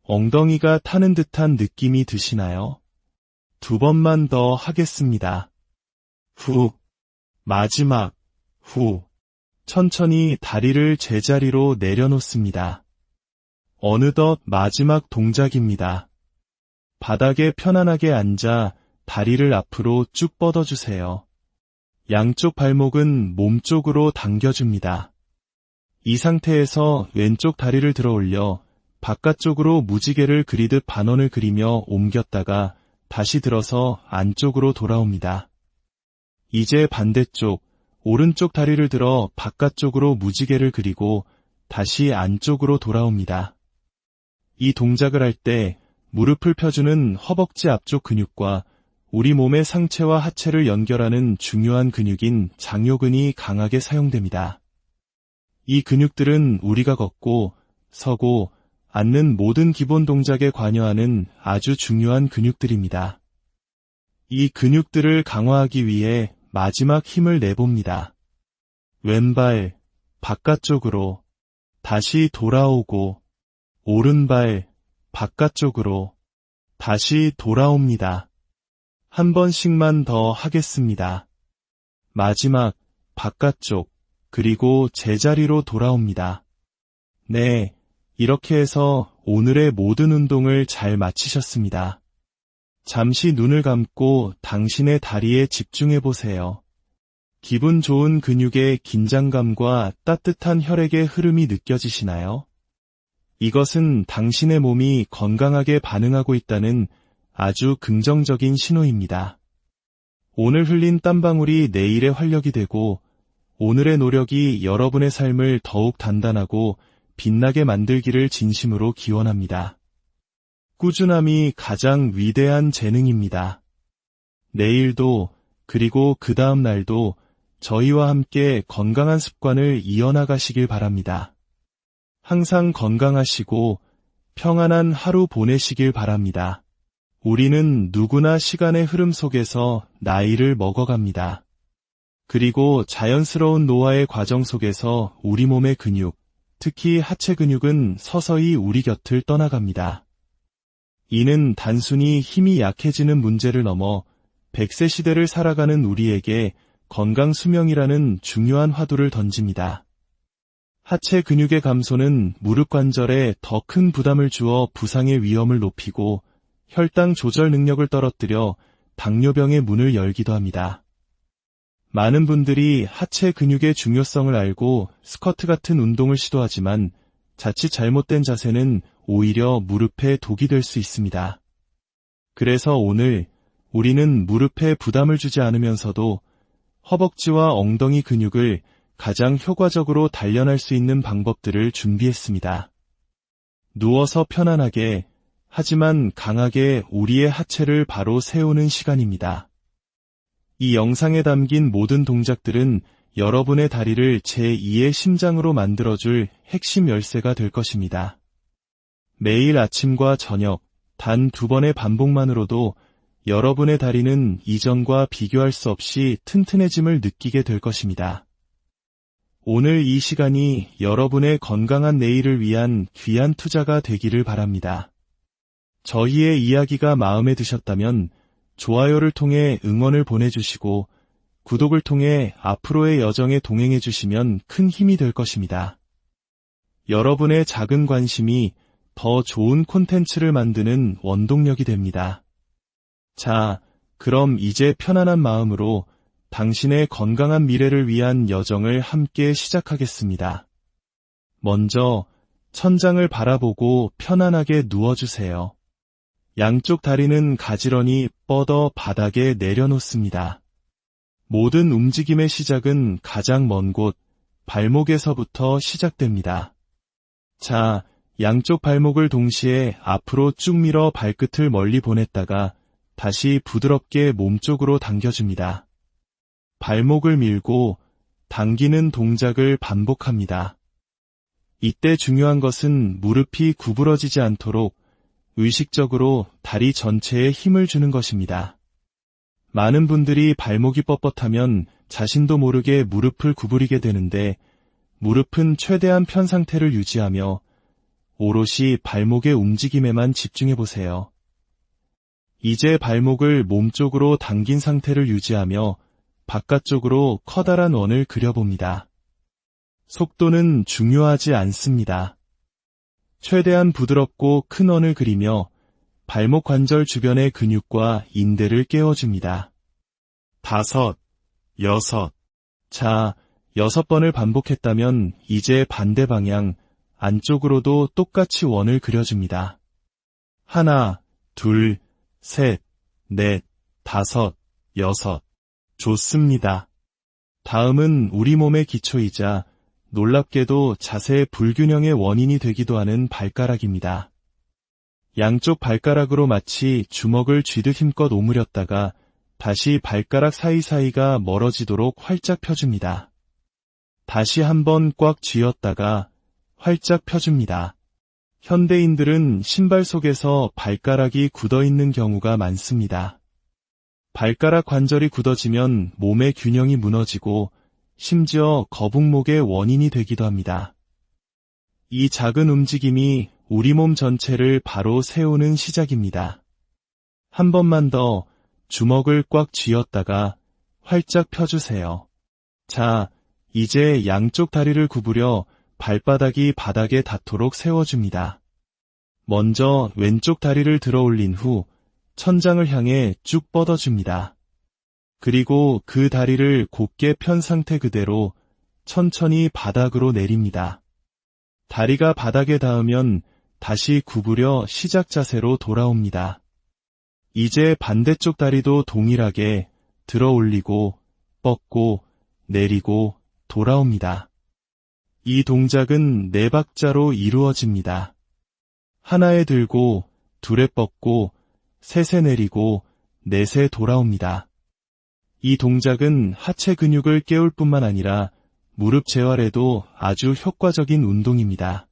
엉덩이가 타는 듯한 느낌이 드시나요? 2번만 더 하겠습니다. 후. 마지막. 후. 천천히 다리를 제자리로 내려놓습니다. 어느덧 마지막 동작입니다. 바닥에 편안하게 앉아 다리를 앞으로 쭉 뻗어주세요. 양쪽 발목은 몸쪽으로 당겨줍니다. 이 상태에서 왼쪽 다리를 들어 올려 바깥쪽으로 무지개를 그리듯 반원을 그리며 옮겼다가 다시 들어서 안쪽으로 돌아옵니다. 이제 반대쪽, 오른쪽 다리를 들어 바깥쪽으로 무지개를 그리고 다시 안쪽으로 돌아옵니다. 이 동작을 할 때 무릎을 펴주는 허벅지 앞쪽 근육과 우리 몸의 상체와 하체를 연결하는 중요한 근육인 장요근이 강하게 사용됩니다. 이 근육들은 우리가 걷고, 서고, 앉는 모든 기본 동작에 관여하는 아주 중요한 근육들입니다. 이 근육들을 강화하기 위해 마지막 힘을 내봅니다. 왼발, 바깥쪽으로, 다시 돌아오고, 오른발, 바깥쪽으로, 다시 돌아옵니다. 한 번씩만 더 하겠습니다. 마지막, 바깥쪽, 그리고 제자리로 돌아옵니다. 네, 이렇게 해서 오늘의 모든 운동을 잘 마치셨습니다. 잠시 눈을 감고 당신의 다리에 집중해 보세요. 기분 좋은 근육의 긴장감과 따뜻한 혈액의 흐름이 느껴지시나요? 이것은 당신의 몸이 건강하게 반응하고 있다는 아주 긍정적인 신호입니다. 오늘 흘린 땀방울이 내일의 활력이 되고 오늘의 노력이 여러분의 삶을 더욱 단단하고 빛나게 만들기를 진심으로 기원합니다. 꾸준함이 가장 위대한 재능입니다. 내일도 그리고 그 다음 날도 저희와 함께 건강한 습관을 이어나가시길 바랍니다. 항상 건강하시고 평안한 하루 보내시길 바랍니다. 우리는 누구나 시간의 흐름 속에서 나이를 먹어갑니다. 그리고 자연스러운 노화의 과정 속에서 우리 몸의 근육, 특히 하체 근육은 서서히 우리 곁을 떠나갑니다. 이는 단순히 힘이 약해지는 문제를 넘어 100세 시대를 살아가는 우리에게 건강 수명이라는 중요한 화두를 던집니다. 하체 근육의 감소는 무릎 관절에 더 큰 부담을 주어 부상의 위험을 높이고 혈당 조절 능력을 떨어뜨려 당뇨병의 문을 열기도 합니다. 많은 분들이 하체 근육의 중요성을 알고 스쿼트 같은 운동을 시도하지만 자칫 잘못된 자세는 오히려 무릎에 독이 될 수 있습니다. 그래서 오늘 우리는 무릎에 부담을 주지 않으면서도 허벅지와 엉덩이 근육을 가장 효과적으로 단련할 수 있는 방법들을 준비했습니다. 누워서 편안하게 하지만 강하게 우리의 하체를 바로 세우는 시간입니다. 이 영상에 담긴 모든 동작들은 여러분의 다리를 제2의 심장으로 만들어줄 핵심 열쇠가 될 것입니다. 매일 아침과 저녁, 단 2번의 반복만으로도 여러분의 다리는 이전과 비교할 수 없이 튼튼해짐을 느끼게 될 것입니다. 오늘 이 시간이 여러분의 건강한 내일을 위한 귀한 투자가 되기를 바랍니다. 저희의 이야기가 마음에 드셨다면 좋아요를 통해 응원을 보내주시고 구독을 통해 앞으로의 여정에 동행해주시면 큰 힘이 될 것입니다. 여러분의 작은 관심이 더 좋은 콘텐츠를 만드는 원동력이 됩니다. 자, 그럼 이제 편안한 마음으로 당신의 건강한 미래를 위한 여정을 함께 시작하겠습니다. 먼저 천장을 바라보고 편안하게 누워주세요. 양쪽 다리는 가지런히 뻗어 바닥에 내려놓습니다. 모든 움직임의 시작은 가장 먼 곳, 발목에서부터 시작됩니다. 자, 양쪽 발목을 동시에 앞으로 쭉 밀어 발끝을 멀리 보냈다가 다시 부드럽게 몸쪽으로 당겨줍니다. 발목을 밀고 당기는 동작을 반복합니다. 이때 중요한 것은 무릎이 구부러지지 않도록 의식적으로 다리 전체에 힘을 주는 것입니다. 많은 분들이 발목이 뻣뻣하면 자신도 모르게 무릎을 구부리게 되는데 무릎은 최대한 편 상태를 유지하며 오롯이 발목의 움직임에만 집중해 보세요. 이제 발목을 몸쪽으로 당긴 상태를 유지하며 바깥쪽으로 커다란 원을 그려봅니다. 속도는 중요하지 않습니다. 최대한 부드럽고 큰 원을 그리며 발목 관절 주변의 근육과 인대를 깨워줍니다. 5, 6. 자, 6번을 반복했다면 이제 반대 방향, 안쪽으로도 똑같이 원을 그려줍니다. 하나, 둘, 셋, 넷, 다섯, 여섯. 좋습니다. 다음은 우리 몸의 기초이자 놀랍게도 자세 불균형의 원인이 되기도 하는 발가락입니다. 양쪽 발가락으로 마치 주먹을 쥐듯 힘껏 오므렸다가 다시 발가락 사이사이가 멀어지도록 활짝 펴줍니다. 다시 한번 꽉 쥐었다가 활짝 펴줍니다. 현대인들은 신발 속에서 발가락이 굳어있는 경우가 많습니다. 발가락 관절이 굳어지면 몸의 균형이 무너지고 심지어 거북목의 원인이 되기도 합니다. 이 작은 움직임이 우리 몸 전체를 바로 세우는 시작입니다. 한 번만 더 주먹을 꽉 쥐었다가 활짝 펴주세요. 자, 이제 양쪽 다리를 구부려 발바닥이 바닥에 닿도록 세워줍니다. 먼저 왼쪽 다리를 들어 올린 후 천장을 향해 쭉 뻗어줍니다. 그리고 그 다리를 곧게 편 상태 그대로 천천히 바닥으로 내립니다. 다리가 바닥에 닿으면 다시 구부려 시작 자세로 돌아옵니다. 이제 반대쪽 다리도 동일하게 들어 올리고 뻗고 내리고 돌아옵니다. 이 동작은 4박자로 이루어집니다. 하나에 들고, 둘에 뻗고, 셋에 내리고, 넷에 돌아옵니다. 이 동작은 하체 근육을 깨울 뿐만 아니라 무릎 재활에도 아주 효과적인 운동입니다.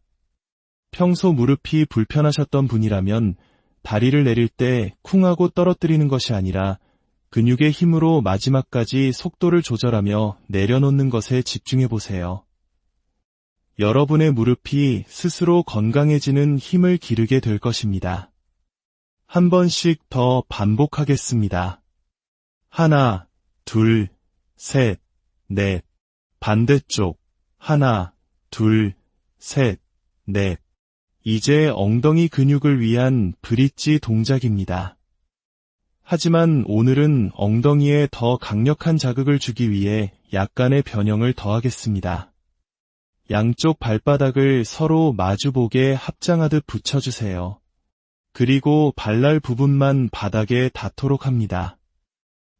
평소 무릎이 불편하셨던 분이라면 다리를 내릴 때 쿵 하고 떨어뜨리는 것이 아니라 근육의 힘으로 마지막까지 속도를 조절하며 내려놓는 것에 집중해 보세요. 여러분의 무릎이 스스로 건강해지는 힘을 기르게 될 것입니다. 한 번씩 더 반복하겠습니다. 하나, 둘, 셋, 넷. 반대쪽. 하나, 둘, 셋, 넷. 이제 엉덩이 근육을 위한 브릿지 동작입니다. 하지만 오늘은 엉덩이에 더 강력한 자극을 주기 위해 약간의 변형을 더하겠습니다. 양쪽 발바닥을 서로 마주보게 합장하듯 붙여주세요. 그리고 발날 부분만 바닥에 닿도록 합니다.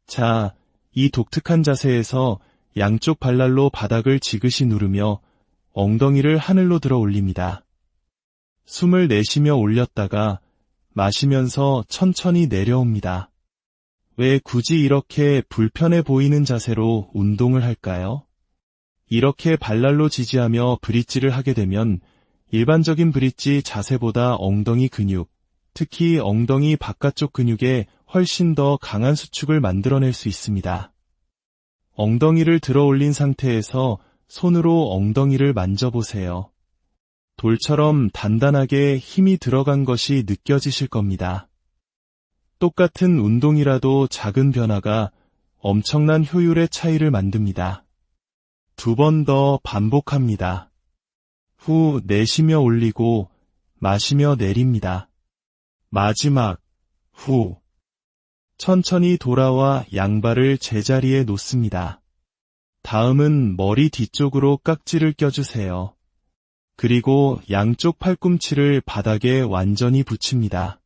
자, 이 독특한 자세에서 양쪽 발날로 바닥을 지그시 누르며 엉덩이를 하늘로 들어 올립니다. 숨을 내쉬며 올렸다가 마시면서 천천히 내려옵니다. 왜 굳이 이렇게 불편해 보이는 자세로 운동을 할까요? 이렇게 발날로 지지하며 브릿지를 하게 되면 일반적인 브릿지 자세보다 엉덩이 근육, 특히 엉덩이 바깥쪽 근육에 훨씬 더 강한 수축을 만들어낼 수 있습니다. 엉덩이를 들어 올린 상태에서 손으로 엉덩이를 만져보세요. 돌처럼 단단하게 힘이 들어간 것이 느껴지실 겁니다. 똑같은 운동이라도 작은 변화가 엄청난 효율의 차이를 만듭니다. 2번 더 반복합니다. 후 내쉬며 올리고 마시며 내립니다. 마지막, 후. 천천히 돌아와 양발을 제자리에 놓습니다. 다음은 머리 뒤쪽으로 깍지를 껴주세요. 그리고 양쪽 팔꿈치를 바닥에 완전히 붙입니다.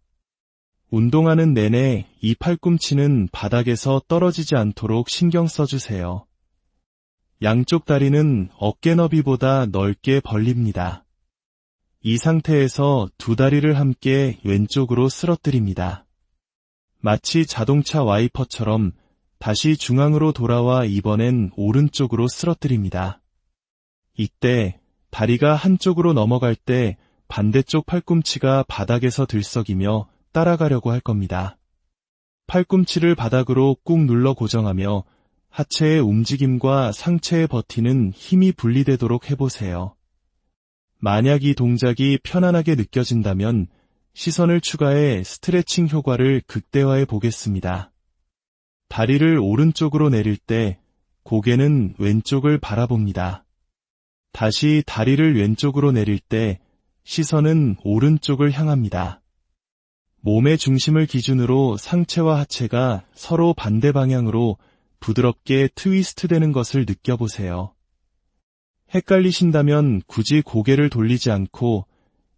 운동하는 내내 이 팔꿈치는 바닥에서 떨어지지 않도록 신경 써주세요. 양쪽 다리는 어깨 너비보다 넓게 벌립니다. 이 상태에서 두 다리를 함께 왼쪽으로 쓰러뜨립니다. 마치 자동차 와이퍼처럼 다시 중앙으로 돌아와 이번엔 오른쪽으로 쓰러뜨립니다. 이때 다리가 한쪽으로 넘어갈 때 반대쪽 팔꿈치가 바닥에서 들썩이며 따라가려고 할 겁니다. 팔꿈치를 바닥으로 꾹 눌러 고정하며 하체의 움직임과 상체에 버티는 힘이 분리되도록 해보세요. 만약 이 동작이 편안하게 느껴진다면 시선을 추가해 스트레칭 효과를 극대화해 보겠습니다. 다리를 오른쪽으로 내릴 때 고개는 왼쪽을 바라봅니다. 다시 다리를 왼쪽으로 내릴 때 시선은 오른쪽을 향합니다. 몸의 중심을 기준으로 상체와 하체가 서로 반대 방향으로 부드럽게 트위스트 되는 것을 느껴보세요. 헷갈리신다면 굳이 고개를 돌리지 않고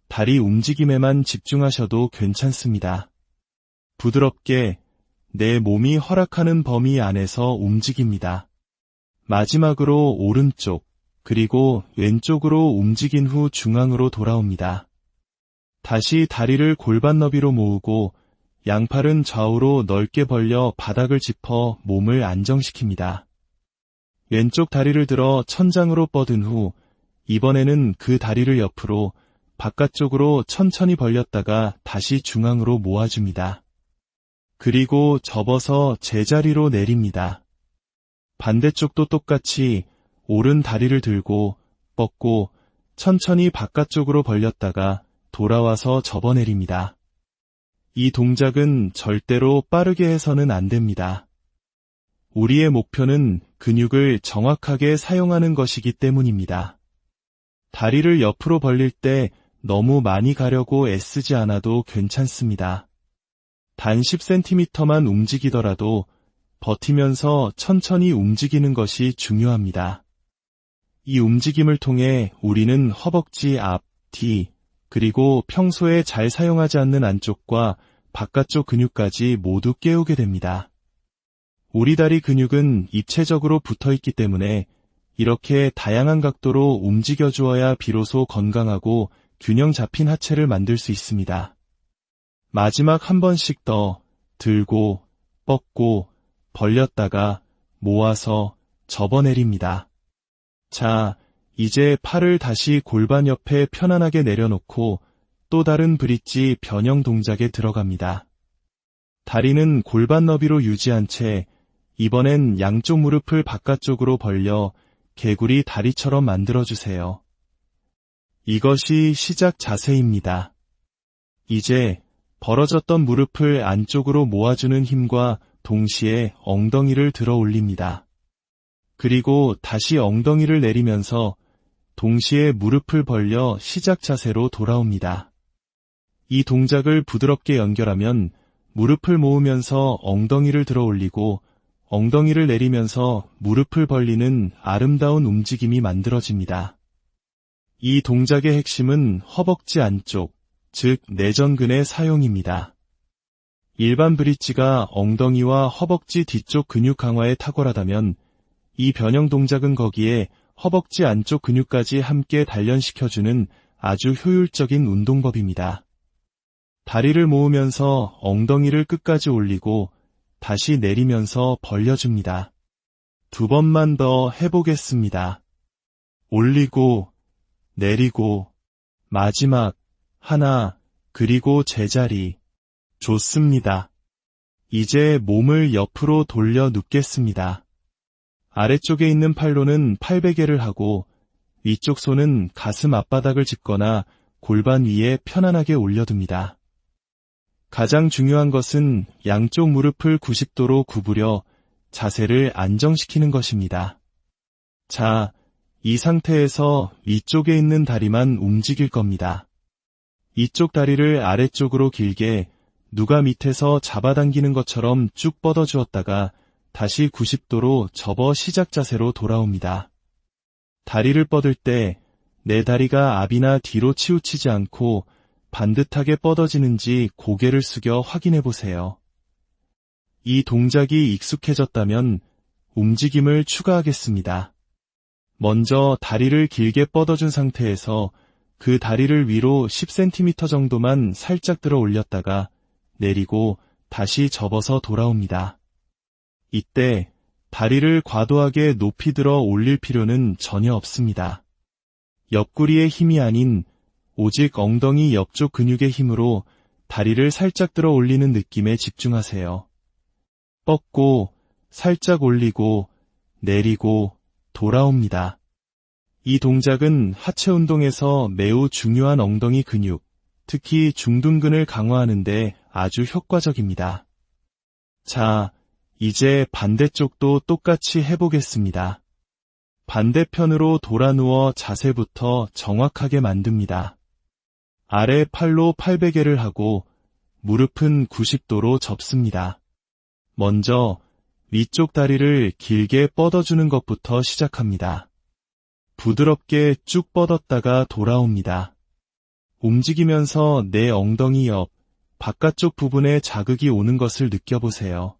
다리 움직임에만 집중하셔도 괜찮습니다. 부드럽게 내 몸이 허락하는 범위 안에서 움직입니다. 마지막으로 오른쪽, 그리고 왼쪽으로 움직인 후 중앙으로 돌아옵니다. 다시 다리를 골반 너비로 모으고 양팔은 좌우로 넓게 벌려 바닥을 짚어 몸을 안정시킵니다. 왼쪽 다리를 들어 천장으로 뻗은 후 이번에는 그 다리를 옆으로 바깥쪽으로 천천히 벌렸다가 다시 중앙으로 모아줍니다. 그리고 접어서 제자리로 내립니다. 반대쪽도 똑같이 오른 다리를 들고 뻗고 천천히 바깥쪽으로 벌렸다가 돌아와서 접어내립니다. 이 동작은 절대로 빠르게 해서는 안 됩니다. 우리의 목표는 근육을 정확하게 사용하는 것이기 때문입니다. 다리를 옆으로 벌릴 때 너무 많이 가려고 애쓰지 않아도 괜찮습니다. 단 10cm만 움직이더라도 버티면서 천천히 움직이는 것이 중요합니다. 이 움직임을 통해 우리는 허벅지 앞, 뒤, 그리고 평소에 잘 사용하지 않는 안쪽과 바깥쪽 근육까지 모두 깨우게 됩니다. 우리 다리 근육은 입체적으로 붙어있기 때문에 이렇게 다양한 각도로 움직여주어야 비로소 건강하고 균형 잡힌 하체를 만들 수 있습니다. 마지막 한 번씩 더 들고 뻗고 벌렸다가 모아서 접어내립니다. 자, 이제 팔을 다시 골반 옆에 편안하게 내려놓고 또 다른 브릿지 변형 동작에 들어갑니다. 다리는 골반 너비로 유지한 채 이번엔 양쪽 무릎을 바깥쪽으로 벌려 개구리 다리처럼 만들어주세요. 이것이 시작 자세입니다. 이제 벌어졌던 무릎을 안쪽으로 모아주는 힘과 동시에 엉덩이를 들어 올립니다. 그리고 다시 엉덩이를 내리면서 동시에 무릎을 벌려 시작 자세로 돌아옵니다. 이 동작을 부드럽게 연결하면 무릎을 모으면서 엉덩이를 들어 올리고 엉덩이를 내리면서 무릎을 벌리는 아름다운 움직임이 만들어집니다. 이 동작의 핵심은 허벅지 안쪽, 즉 내전근의 사용입니다. 일반 브릿지가 엉덩이와 허벅지 뒤쪽 근육 강화에 탁월하다면 이 변형 동작은 거기에 허벅지 안쪽 근육까지 함께 단련시켜주는 아주 효율적인 운동법입니다. 다리를 모으면서 엉덩이를 끝까지 올리고 다시 내리면서 벌려줍니다. 2번만 더 해보겠습니다. 올리고 내리고 마지막 하나 그리고 제자리. 좋습니다. 이제 몸을 옆으로 돌려 눕겠습니다. 아래쪽에 있는 팔로는 팔베개를 하고 위쪽 손은 가슴 앞바닥을 짚거나 골반 위에 편안하게 올려둡니다. 가장 중요한 것은 양쪽 무릎을 90도로 구부려 자세를 안정시키는 것입니다. 자, 이 상태에서 위쪽에 있는 다리만 움직일 겁니다. 이쪽 다리를 아래쪽으로 길게 누가 밑에서 잡아당기는 것처럼 쭉 뻗어주었다가 다시 90도로 접어 시작 자세로 돌아옵니다. 다리를 뻗을 때 내 다리가 앞이나 뒤로 치우치지 않고 반듯하게 뻗어지는지 고개를 숙여 확인해 보세요. 이 동작이 익숙해졌다면 움직임을 추가하겠습니다. 먼저 다리를 길게 뻗어준 상태에서 그 다리를 위로 10cm 정도만 살짝 들어 올렸다가 내리고 다시 접어서 돌아옵니다. 이때 다리를 과도하게 높이 들어 올릴 필요는 전혀 없습니다. 옆구리의 힘이 아닌 오직 엉덩이 옆쪽 근육의 힘으로 다리를 살짝 들어 올리는 느낌에 집중하세요. 뻗고 살짝 올리고 내리고 돌아옵니다. 이 동작은 하체 운동에서 매우 중요한 엉덩이 근육, 특히 중둔근을 강화하는 데 아주 효과적입니다. 자, 이제 반대쪽도 똑같이 해보겠습니다. 반대편으로 돌아 누워 자세부터 정확하게 만듭니다. 아래 팔로 팔베개를 하고 무릎은 90도로 접습니다. 먼저 위쪽 다리를 길게 뻗어주는 것부터 시작합니다. 부드럽게 쭉 뻗었다가 돌아옵니다. 움직이면서 내 엉덩이 옆, 바깥쪽 부분에 자극이 오는 것을 느껴보세요.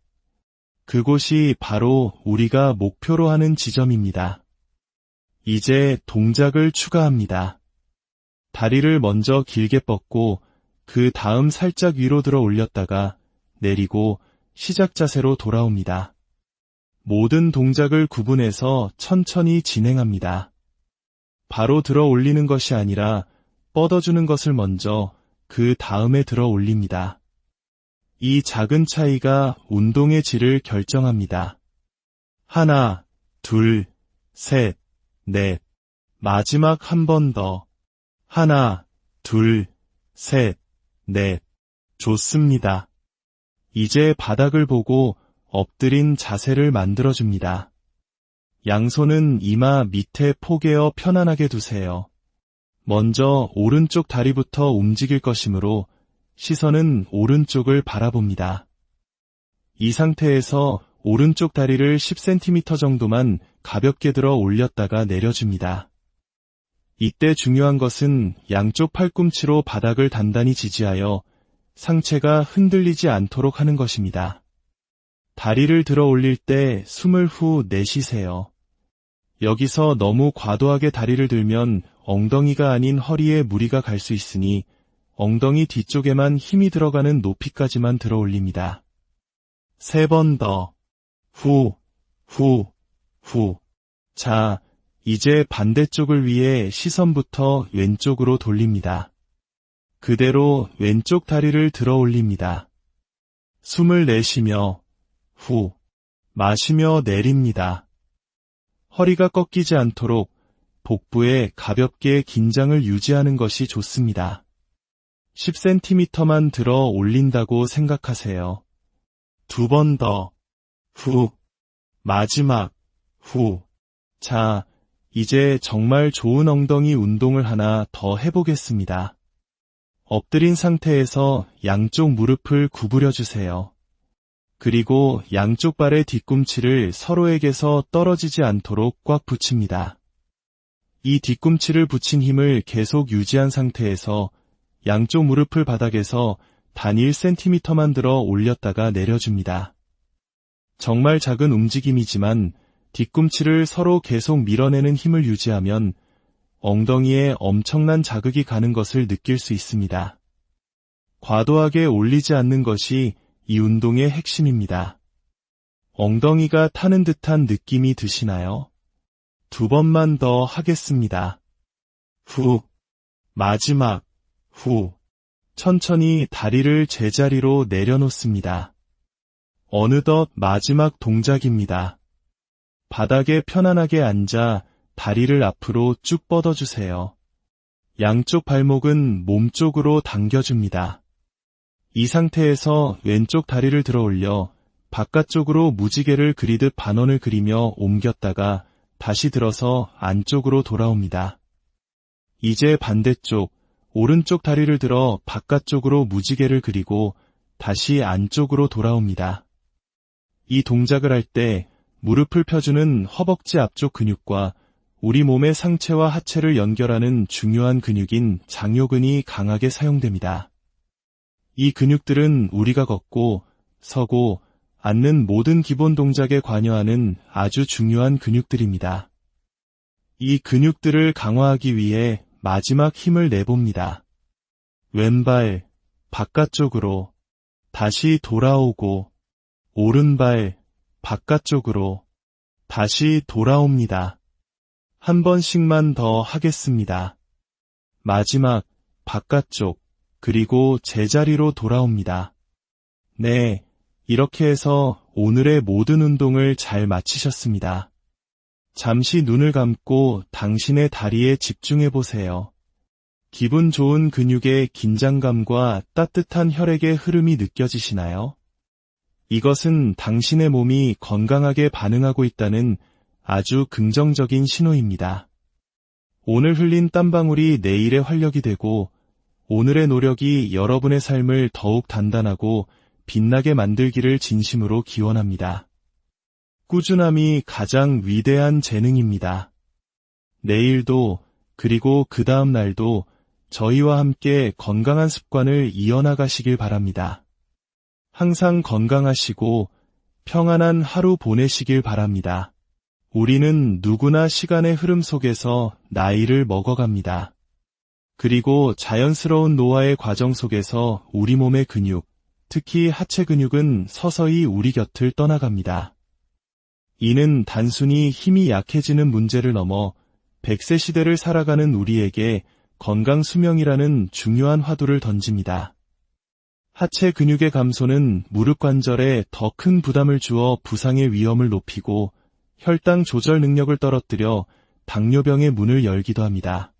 그곳이 바로 우리가 목표로 하는 지점입니다. 이제 동작을 추가합니다. 다리를 먼저 길게 뻗고 그 다음 살짝 위로 들어 올렸다가 내리고 시작 자세로 돌아옵니다. 모든 동작을 구분해서 천천히 진행합니다. 바로 들어 올리는 것이 아니라 뻗어주는 것을 먼저 그 다음에 들어 올립니다. 이 작은 차이가 운동의 질을 결정합니다. 하나, 둘, 셋, 넷. 마지막 한 번 더. 하나, 둘, 셋, 넷. 좋습니다. 이제 바닥을 보고 엎드린 자세를 만들어줍니다. 양손은 이마 밑에 포개어 편안하게 두세요. 먼저 오른쪽 다리부터 움직일 것이므로 시선은 오른쪽을 바라봅니다. 이 상태에서 오른쪽 다리를 10cm 정도만 가볍게 들어 올렸다가 내려줍니다. 이때 중요한 것은 양쪽 팔꿈치로 바닥을 단단히 지지하여 상체가 흔들리지 않도록 하는 것입니다. 다리를 들어 올릴 때 숨을 후 내쉬세요. 여기서 너무 과도하게 다리를 들면 엉덩이가 아닌 허리에 무리가 갈 수 있으니 엉덩이 뒤쪽에만 힘이 들어가는 높이까지만 들어 올립니다. 3번 더. 후, 후, 후. 자, 이제 반대쪽을 위해 시선부터 왼쪽으로 돌립니다. 그대로 왼쪽 다리를 들어 올립니다. 숨을 내쉬며 후, 마시며 내립니다. 허리가 꺾이지 않도록 복부에 가볍게 긴장을 유지하는 것이 좋습니다. 10cm만 들어 올린다고 생각하세요. 2번 더. 후. 마지막. 후. 자, 이제 정말 좋은 엉덩이 운동을 하나 더 해보겠습니다. 엎드린 상태에서 양쪽 무릎을 구부려 주세요. 그리고 양쪽 발의 뒤꿈치를 서로에게서 떨어지지 않도록 꽉 붙입니다. 이 뒤꿈치를 붙인 힘을 계속 유지한 상태에서 양쪽 무릎을 바닥에서 단 1cm만 들어 올렸다가 내려줍니다. 정말 작은 움직임이지만 뒤꿈치를 서로 계속 밀어내는 힘을 유지하면 엉덩이에 엄청난 자극이 가는 것을 느낄 수 있습니다. 과도하게 올리지 않는 것이 이 운동의 핵심입니다. 엉덩이가 타는 듯한 느낌이 드시나요? 2번만 더 하겠습니다. 후. 마지막. 후. 천천히 다리를 제자리로 내려놓습니다. 어느덧 마지막 동작입니다. 바닥에 편안하게 앉아 다리를 앞으로 쭉 뻗어주세요. 양쪽 발목은 몸쪽으로 당겨줍니다. 이 상태에서 왼쪽 다리를 들어 올려 바깥쪽으로 무지개를 그리듯 반원을 그리며 옮겼다가 다시 들어서 안쪽으로 돌아옵니다. 이제 반대쪽, 오른쪽 다리를 들어 바깥쪽으로 무지개를 그리고 다시 안쪽으로 돌아옵니다. 이 동작을 할 때 무릎을 펴주는 허벅지 앞쪽 근육과 우리 몸의 상체와 하체를 연결하는 중요한 근육인 장요근이 강하게 사용됩니다. 이 근육들은 우리가 걷고, 서고, 앉는 모든 기본 동작에 관여하는 아주 중요한 근육들입니다. 이 근육들을 강화하기 위해 마지막 힘을 내봅니다. 왼발, 바깥쪽으로, 다시 돌아오고, 오른발, 바깥쪽으로, 다시 돌아옵니다. 한 번씩만 더 하겠습니다. 마지막, 바깥쪽, 그리고 제자리로 돌아옵니다. 네, 이렇게 해서 오늘의 모든 운동을 잘 마치셨습니다. 잠시 눈을 감고 당신의 다리에 집중해 보세요. 기분 좋은 근육의 긴장감과 따뜻한 혈액의 흐름이 느껴지시나요? 이것은 당신의 몸이 건강하게 반응하고 있다는 아주 긍정적인 신호입니다. 오늘 흘린 땀방울이 내일의 활력이 되고 오늘의 노력이 여러분의 삶을 더욱 단단하고 빛나게 만들기를 진심으로 기원합니다. 꾸준함이 가장 위대한 재능입니다. 내일도 그리고 그 다음 날도 저희와 함께 건강한 습관을 이어나가시길 바랍니다. 항상 건강하시고 평안한 하루 보내시길 바랍니다. 우리는 누구나 시간의 흐름 속에서 나이를 먹어갑니다. 그리고 자연스러운 노화의 과정 속에서 우리 몸의 근육, 특히 하체 근육은 서서히 우리 곁을 떠나갑니다. 이는 단순히 힘이 약해지는 문제를 넘어 100세 시대를 살아가는 우리에게 건강 수명이라는 중요한 화두를 던집니다. 하체 근육의 감소는 무릎 관절에 더 큰 부담을 주어 부상의 위험을 높이고 혈당 조절 능력을 떨어뜨려 당뇨병의 문을 열기도 합니다.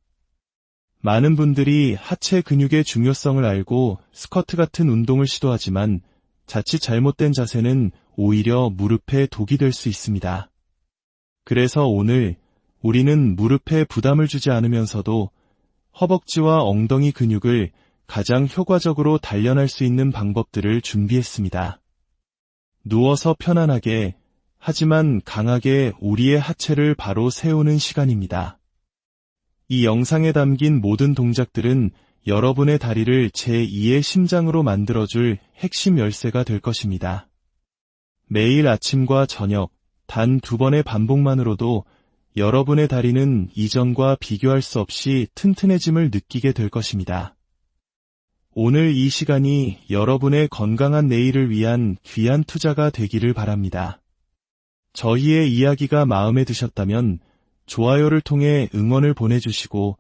많은 분들이 하체 근육의 중요성을 알고 스쿼트 같은 운동을 시도하지만 자칫 잘못된 자세는 오히려 무릎에 독이 될 수 있습니다. 그래서 오늘 우리는 무릎에 부담을 주지 않으면서도 허벅지와 엉덩이 근육을 가장 효과적으로 단련할 수 있는 방법들을 준비했습니다. 누워서 편안하게 하지만 강하게 우리의 하체를 바로 세우는 시간입니다. 이 영상에 담긴 모든 동작들은 여러분의 다리를 제2의 심장으로 만들어줄 핵심 열쇠가 될 것입니다. 매일 아침과 저녁 단 2번의 반복만으로도 여러분의 다리는 이전과 비교할 수 없이 튼튼해짐을 느끼게 될 것입니다. 오늘 이 시간이 여러분의 건강한 내일을 위한 귀한 투자가 되기를 바랍니다. 저희의 이야기가 마음에 드셨다면 좋아요를 통해 응원을 보내주시고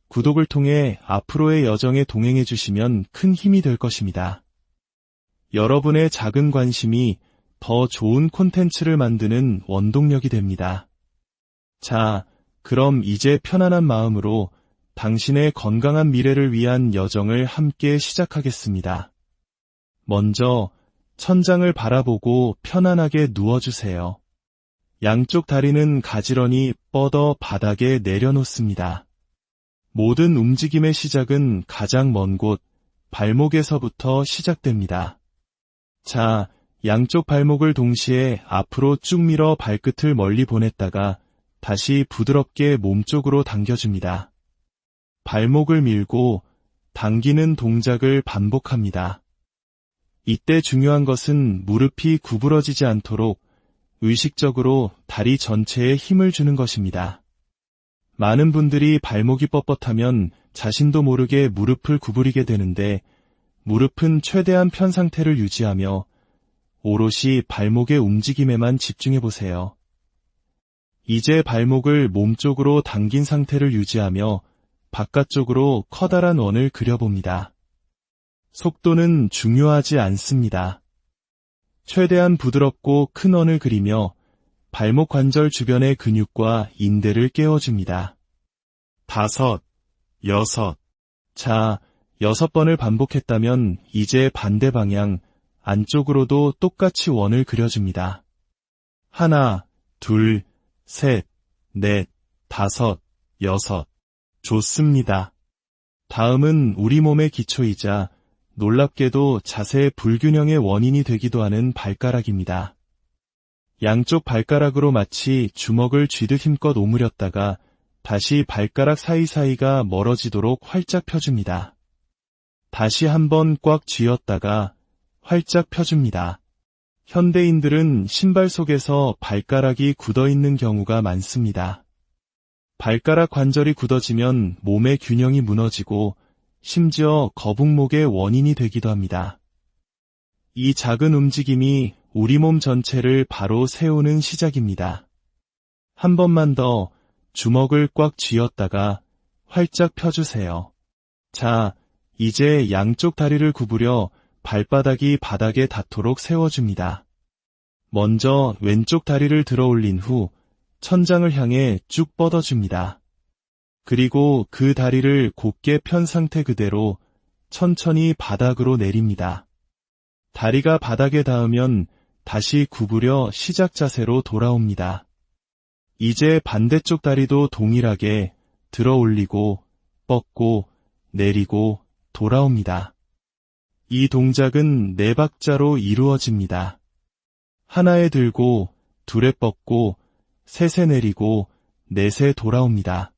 구독을 통해 앞으로의 여정에 동행해주시면 큰 힘이 될 것입니다. 여러분의 작은 관심이 더 좋은 콘텐츠를 만드는 원동력이 됩니다. 자, 그럼 이제 편안한 마음으로 당신의 건강한 미래를 위한 여정을 함께 시작하겠습니다. 먼저 천장을 바라보고 편안하게 누워주세요. 양쪽 다리는 가지런히 뻗어 바닥에 내려놓습니다. 모든 움직임의 시작은 가장 먼 곳, 발목에서부터 시작됩니다. 자, 양쪽 발목을 동시에 앞으로 쭉 밀어 발끝을 멀리 보냈다가 다시 부드럽게 몸쪽으로 당겨줍니다. 발목을 밀고 당기는 동작을 반복합니다. 이때 중요한 것은 무릎이 구부러지지 않도록 의식적으로 다리 전체에 힘을 주는 것입니다. 많은 분들이 발목이 뻣뻣하면 자신도 모르게 무릎을 구부리게 되는데 무릎은 최대한 편 상태를 유지하며 오롯이 발목의 움직임에만 집중해보세요. 이제 발목을 몸쪽으로 당긴 상태를 유지하며 바깥쪽으로 커다란 원을 그려봅니다. 속도는 중요하지 않습니다. 최대한 부드럽고 큰 원을 그리며 발목 관절 주변의 근육과 인대를 깨워줍니다. 5, 6. 자, 6번을 반복했다면 이제 반대 방향 안쪽으로도 똑같이 원을 그려줍니다. 1, 2, 3, 4, 5, 6. 좋습니다. 다음은 우리 몸의 기초이자 놀랍게도 자세 불균형의 원인이 되기도 하는 발가락입니다. 양쪽 발가락으로 마치 주먹을 쥐듯 힘껏 오므렸다가 다시 발가락 사이사이가 멀어지도록 활짝 펴줍니다. 다시 한번 꽉 쥐었다가 활짝 펴줍니다. 현대인들은 신발 속에서 발가락이 굳어있는 경우가 많습니다. 발가락 관절이 굳어지면 몸의 균형이 무너지고 심지어 거북목의 원인이 되기도 합니다. 이 작은 움직임이 우리 몸 전체를 바로 세우는 시작입니다. 한 번만 더 주먹을 꽉 쥐었다가 활짝 펴주세요. 자, 이제 양쪽 다리를 구부려 발바닥이 바닥에 닿도록 세워줍니다. 먼저 왼쪽 다리를 들어 올린 후 천장을 향해 쭉 뻗어줍니다. 그리고 그 다리를 곧게 편 상태 그대로 천천히 바닥으로 내립니다. 다리가 바닥에 닿으면 다시 구부려 시작 자세로 돌아옵니다. 이제 반대쪽 다리도 동일하게 들어 올리고 뻗고 내리고 돌아옵니다. 이 동작은 4박자로 이루어집니다. 하나에 들고, 둘에 뻗고, 셋에 내리고, 넷에 돌아옵니다.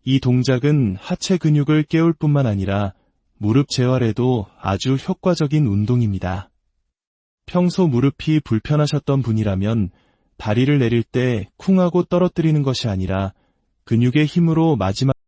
이 동작은 하체 근육을 깨울 뿐만 아니라 무릎 재활에도 아주 효과적인 운동입니다. 평소 무릎이 불편하셨던 분이라면 다리를 내릴 때 쿵 하고 떨어뜨리는 것이 아니라 근육의 힘으로 마지막